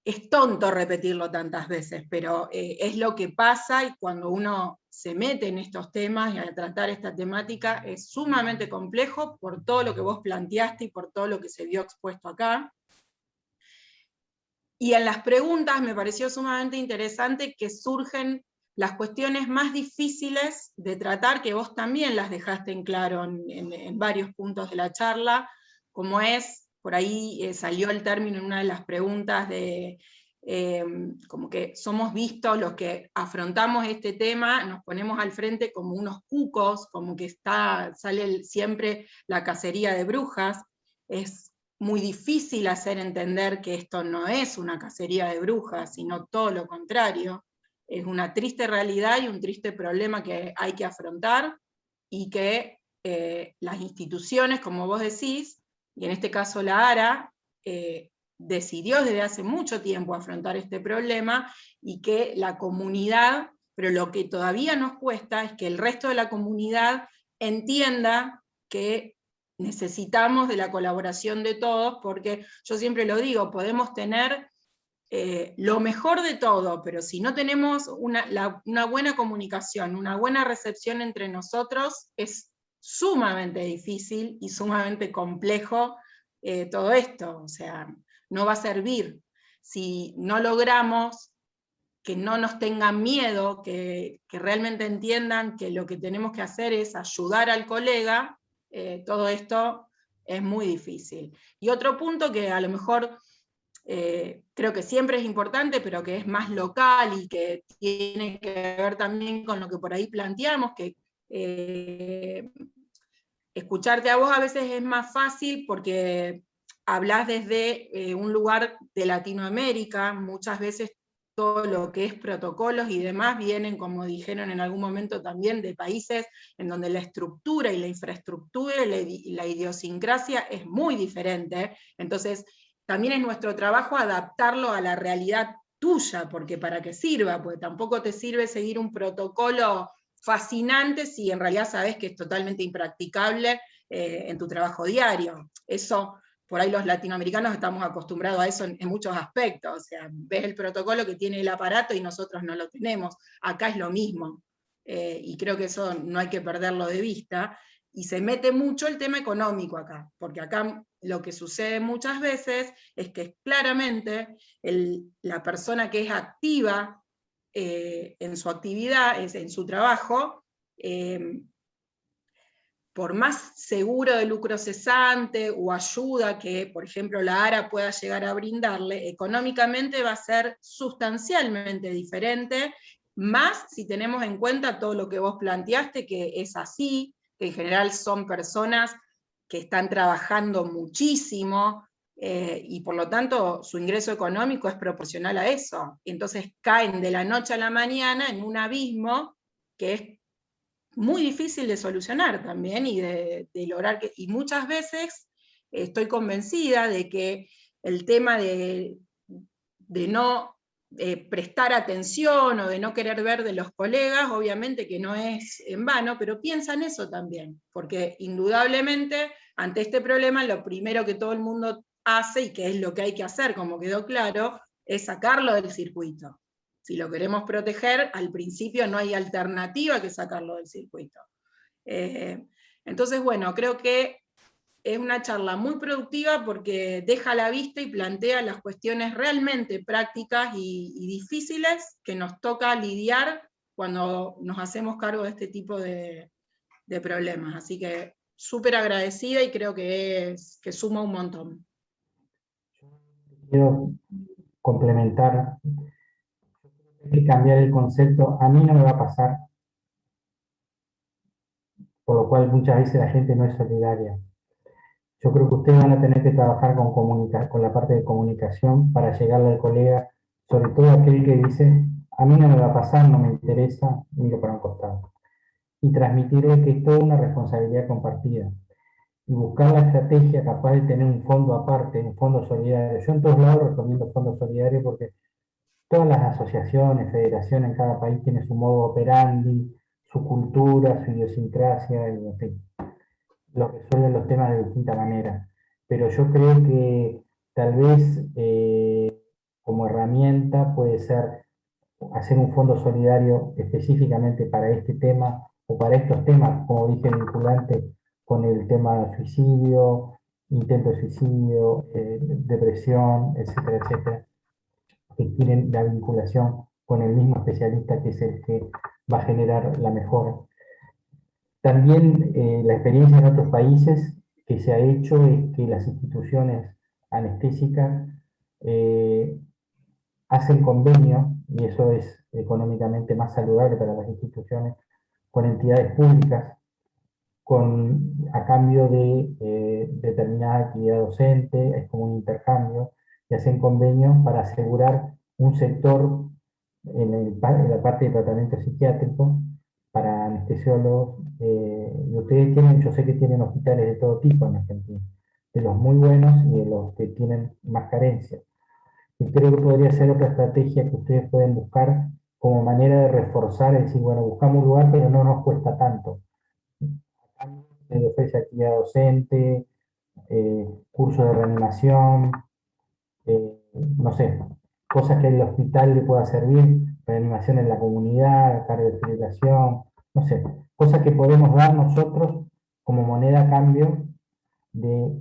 es tonto repetirlo tantas veces, pero es lo que pasa, y cuando uno se mete en estos temas y a tratar esta temática es sumamente complejo por todo lo que vos planteaste y por todo lo que se vio expuesto acá. Y en las preguntas me pareció sumamente interesante que surgen las cuestiones más difíciles de tratar, que vos también las dejaste en claro en varios puntos de la charla, como es, por ahí salió el término en una de las preguntas de como que somos vistos los que afrontamos este tema, nos ponemos al frente como unos cucos, como que sale siempre la cacería de brujas. Es muy difícil hacer entender que esto no es una cacería de brujas, sino todo lo contrario. Es una triste realidad y un triste problema que hay que afrontar, y que las instituciones, como vos decís, y en este caso la ARA, decidió desde hace mucho tiempo afrontar este problema, y que la comunidad, pero lo que todavía nos cuesta es que el resto de la comunidad entienda que necesitamos de la colaboración de todos, porque yo siempre lo digo, podemos tener lo mejor de todo, pero si no tenemos una buena comunicación, una buena recepción entre nosotros, es sumamente difícil y sumamente complejo todo esto. O sea, no va a servir. Si no logramos que no nos tengan miedo, que realmente entiendan que lo que tenemos que hacer es ayudar al colega, todo esto es muy difícil. Y otro punto que a lo mejor creo que siempre es importante, pero que es más local y que tiene que ver también con lo que por ahí planteamos, que escucharte a vos a veces es más fácil porque hablás desde un lugar de Latinoamérica. Muchas veces todo lo que es protocolos y demás vienen, como dijeron en algún momento también, de países en donde la estructura y la infraestructura y la idiosincrasia es muy diferente. Entonces, también es nuestro trabajo adaptarlo a la realidad tuya, porque para qué sirva, porque tampoco te sirve seguir un protocolo fascinante si en realidad sabes que es totalmente impracticable en tu trabajo diario. Eso, por ahí los latinoamericanos estamos acostumbrados a eso en muchos aspectos. O sea, ves el protocolo que tiene el aparato y nosotros no lo tenemos. Acá es lo mismo. Y creo que eso no hay que perderlo de vista. Y se mete mucho el tema económico acá, porque acá lo que sucede muchas veces es que claramente la persona que es activa en su actividad, en su trabajo, por más seguro de lucro cesante o ayuda que, por ejemplo, la ARA pueda llegar a brindarle, económicamente va a ser sustancialmente diferente, más si tenemos en cuenta todo lo que vos planteaste, que es así, que en general son personas que están trabajando muchísimo, y por lo tanto su ingreso económico es proporcional a eso. Entonces caen de la noche a la mañana en un abismo que es muy difícil de solucionar también y de lograr y muchas veces estoy convencida de que el tema de no prestar atención o de no querer ver de los colegas, obviamente que no es en vano, pero piensa en eso también, porque indudablemente ante este problema lo primero que todo el mundo hace, y que es lo que hay que hacer, como quedó claro, es sacarlo del circuito. Si lo queremos proteger, al principio no hay alternativa que sacarlo del circuito. Entonces, bueno, creo que es una charla muy productiva porque deja a la vista y plantea las cuestiones realmente prácticas y difíciles que nos toca lidiar cuando nos hacemos cargo de este tipo de problemas. Así que súper agradecida y creo que suma un montón. Quiero complementar, hay que cambiar el concepto. A mí no me va a pasar, por lo cual muchas veces la gente no es solidaria. Yo creo que ustedes van a tener que trabajar con la parte de comunicación para llegarle al colega, sobre todo aquel que dice, a mí no me va a pasar, no me interesa, miro para un costado. Y transmitirle que es toda una responsabilidad compartida. Y buscar la estrategia capaz de tener un fondo aparte, un fondo solidario. Yo en todos lados recomiendo fondos solidarios porque todas las asociaciones, federaciones en cada país tienen su modo operandi, su cultura, su idiosincrasia, y en fin, lo resuelven los temas de distinta manera. Pero yo creo que tal vez como herramienta puede ser hacer un fondo solidario específicamente para este tema o para estos temas, como dije, vinculante con el tema de suicidio, intento de suicidio, depresión, etcétera, etcétera, que tienen la vinculación con el mismo especialista que es el que va a generar la mejora. También la experiencia en otros países que se ha hecho es que las instituciones anestésicas hacen convenio, y eso es económicamente más saludable para las instituciones, con entidades públicas, a cambio de determinada actividad docente, es como un intercambio, y hacen convenios para asegurar un sector en la parte de tratamiento psiquiátrico para anestesiólogos. Y ustedes tienen, yo sé que tienen hospitales de todo tipo en Argentina, de los muy buenos y de los que tienen más carencias. Y creo que podría ser otra estrategia que ustedes pueden buscar como manera de reforzar, es decir, bueno, buscamos un lugar pero no nos cuesta tanto. Se ofrece actividad docente, cursos de reanimación, no sé, cosas que el hospital le pueda servir, reanimación en la comunidad, cardiofibrilación, no sé, cosas que podemos dar nosotros como moneda a cambio de,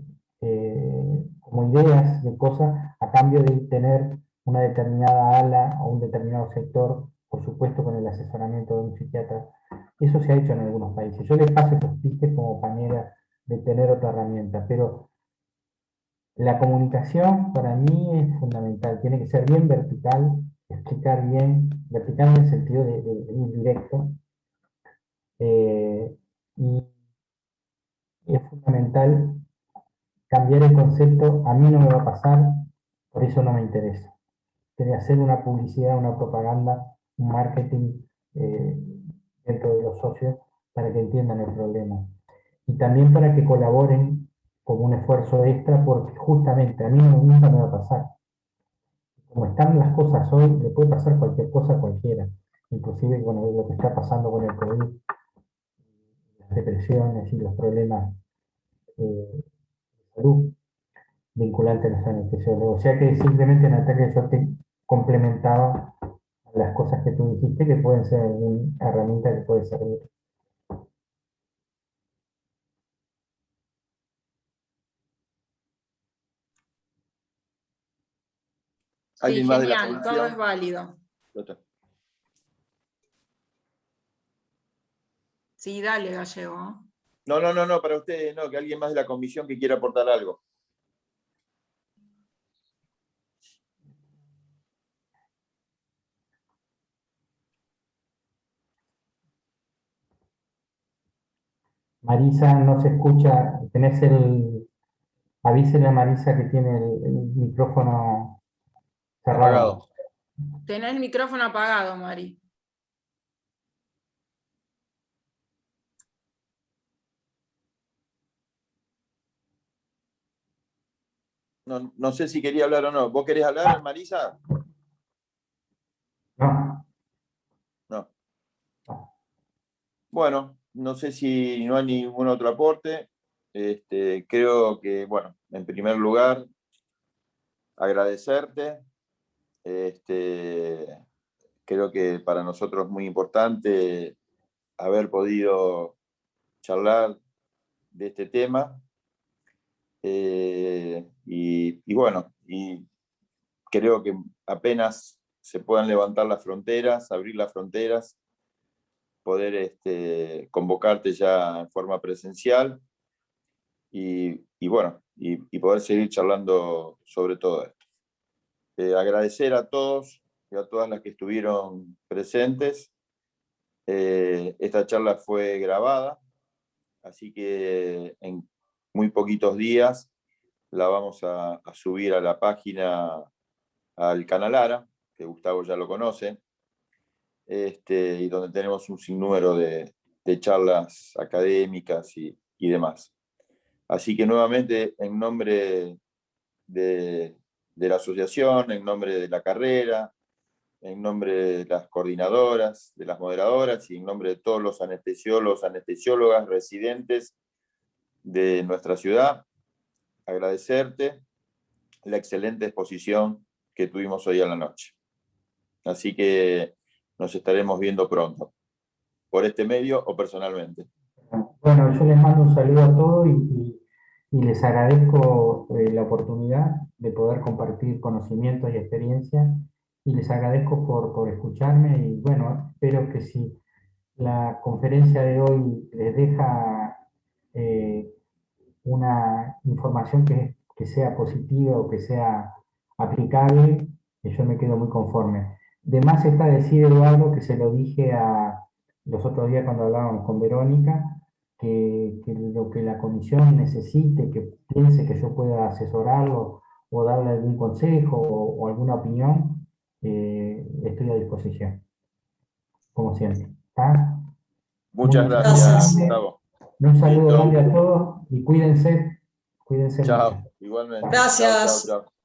como ideas de cosas, a cambio de tener una determinada ala o un determinado sector, por supuesto con el asesoramiento de un psiquiatra. Eso se ha hecho en algunos países. Yo les paso esos tips como manera de tener otra herramienta, pero la comunicación para mí es fundamental, tiene que ser bien vertical, explicar bien, vertical en el sentido de indirecto, y es fundamental cambiar el concepto, a mí no me va a pasar, por eso no me interesa. Tiene que hacer una publicidad, una propaganda, un marketing dentro de los socios para que entiendan el problema. Y también para que colaboren con un esfuerzo extra, porque justamente a mí nunca me va a pasar. Como están las cosas hoy, le puede pasar cualquier cosa a cualquiera. Inclusive, bueno, lo que está pasando con el COVID, las depresiones y los problemas de salud vinculantes a los anestesiólogos. O sea que simplemente, Natalia, yo te complementaba las cosas que tú dijiste, que pueden ser una herramienta que puede servir. Sí, ¿Alguien más de la genial, todo comisión? es válido. Sí, dale, Gallego. No, para ustedes no, que alguien más de la comisión que quiera aportar algo. Marisa, no se escucha, tenés el Avísele a Marisa que tiene el micrófono cerrado. Apagado. Tenés el micrófono apagado, Mari. No sé si quería hablar o no. ¿Vos querés hablar, Marisa? No. No. Bueno, no sé si no hay ningún otro aporte. Creo que, bueno, en primer lugar, agradecerte. Creo que para nosotros es muy importante haber podido charlar de este tema. Y bueno, y creo que apenas se puedan levantar las fronteras, abrir las fronteras, poder convocarte ya en forma presencial y bueno, y poder seguir charlando sobre todo esto. Agradecer a todos y a todas las que estuvieron presentes. Esta charla fue grabada, así que en muy poquitos días la vamos a subir a la página, al canal ARA, que Gustavo ya lo conoce, y donde tenemos un sinnúmero de charlas académicas y demás. Así que nuevamente, en nombre de la asociación, en nombre de la carrera, en nombre de las coordinadoras, de las moderadoras y en nombre de todos los anestesiólogos, anestesiólogas, residentes de nuestra ciudad, agradecerte la excelente exposición que tuvimos hoy a la noche. Así que nos estaremos viendo pronto, por este medio o personalmente. Bueno, yo les mando un saludo a todos y les agradezco la oportunidad de poder compartir conocimientos y experiencias y les agradezco por escucharme y bueno, espero que si la conferencia de hoy les deja una información que sea positiva o que sea aplicable, yo me quedo muy conforme. De más está decir, Eduardo, que se lo dije los otros días cuando hablábamos con Verónica, que lo que la comisión necesite, que piense que yo pueda asesorarlo o darle algún consejo o alguna opinión, estoy a disposición, como siempre. ¿Está? Muchas Gracias. gracias, Gustavo. Un saludo Listo. grande a todos y cuídense mucho. Chao, igualmente. Gracias. Chao.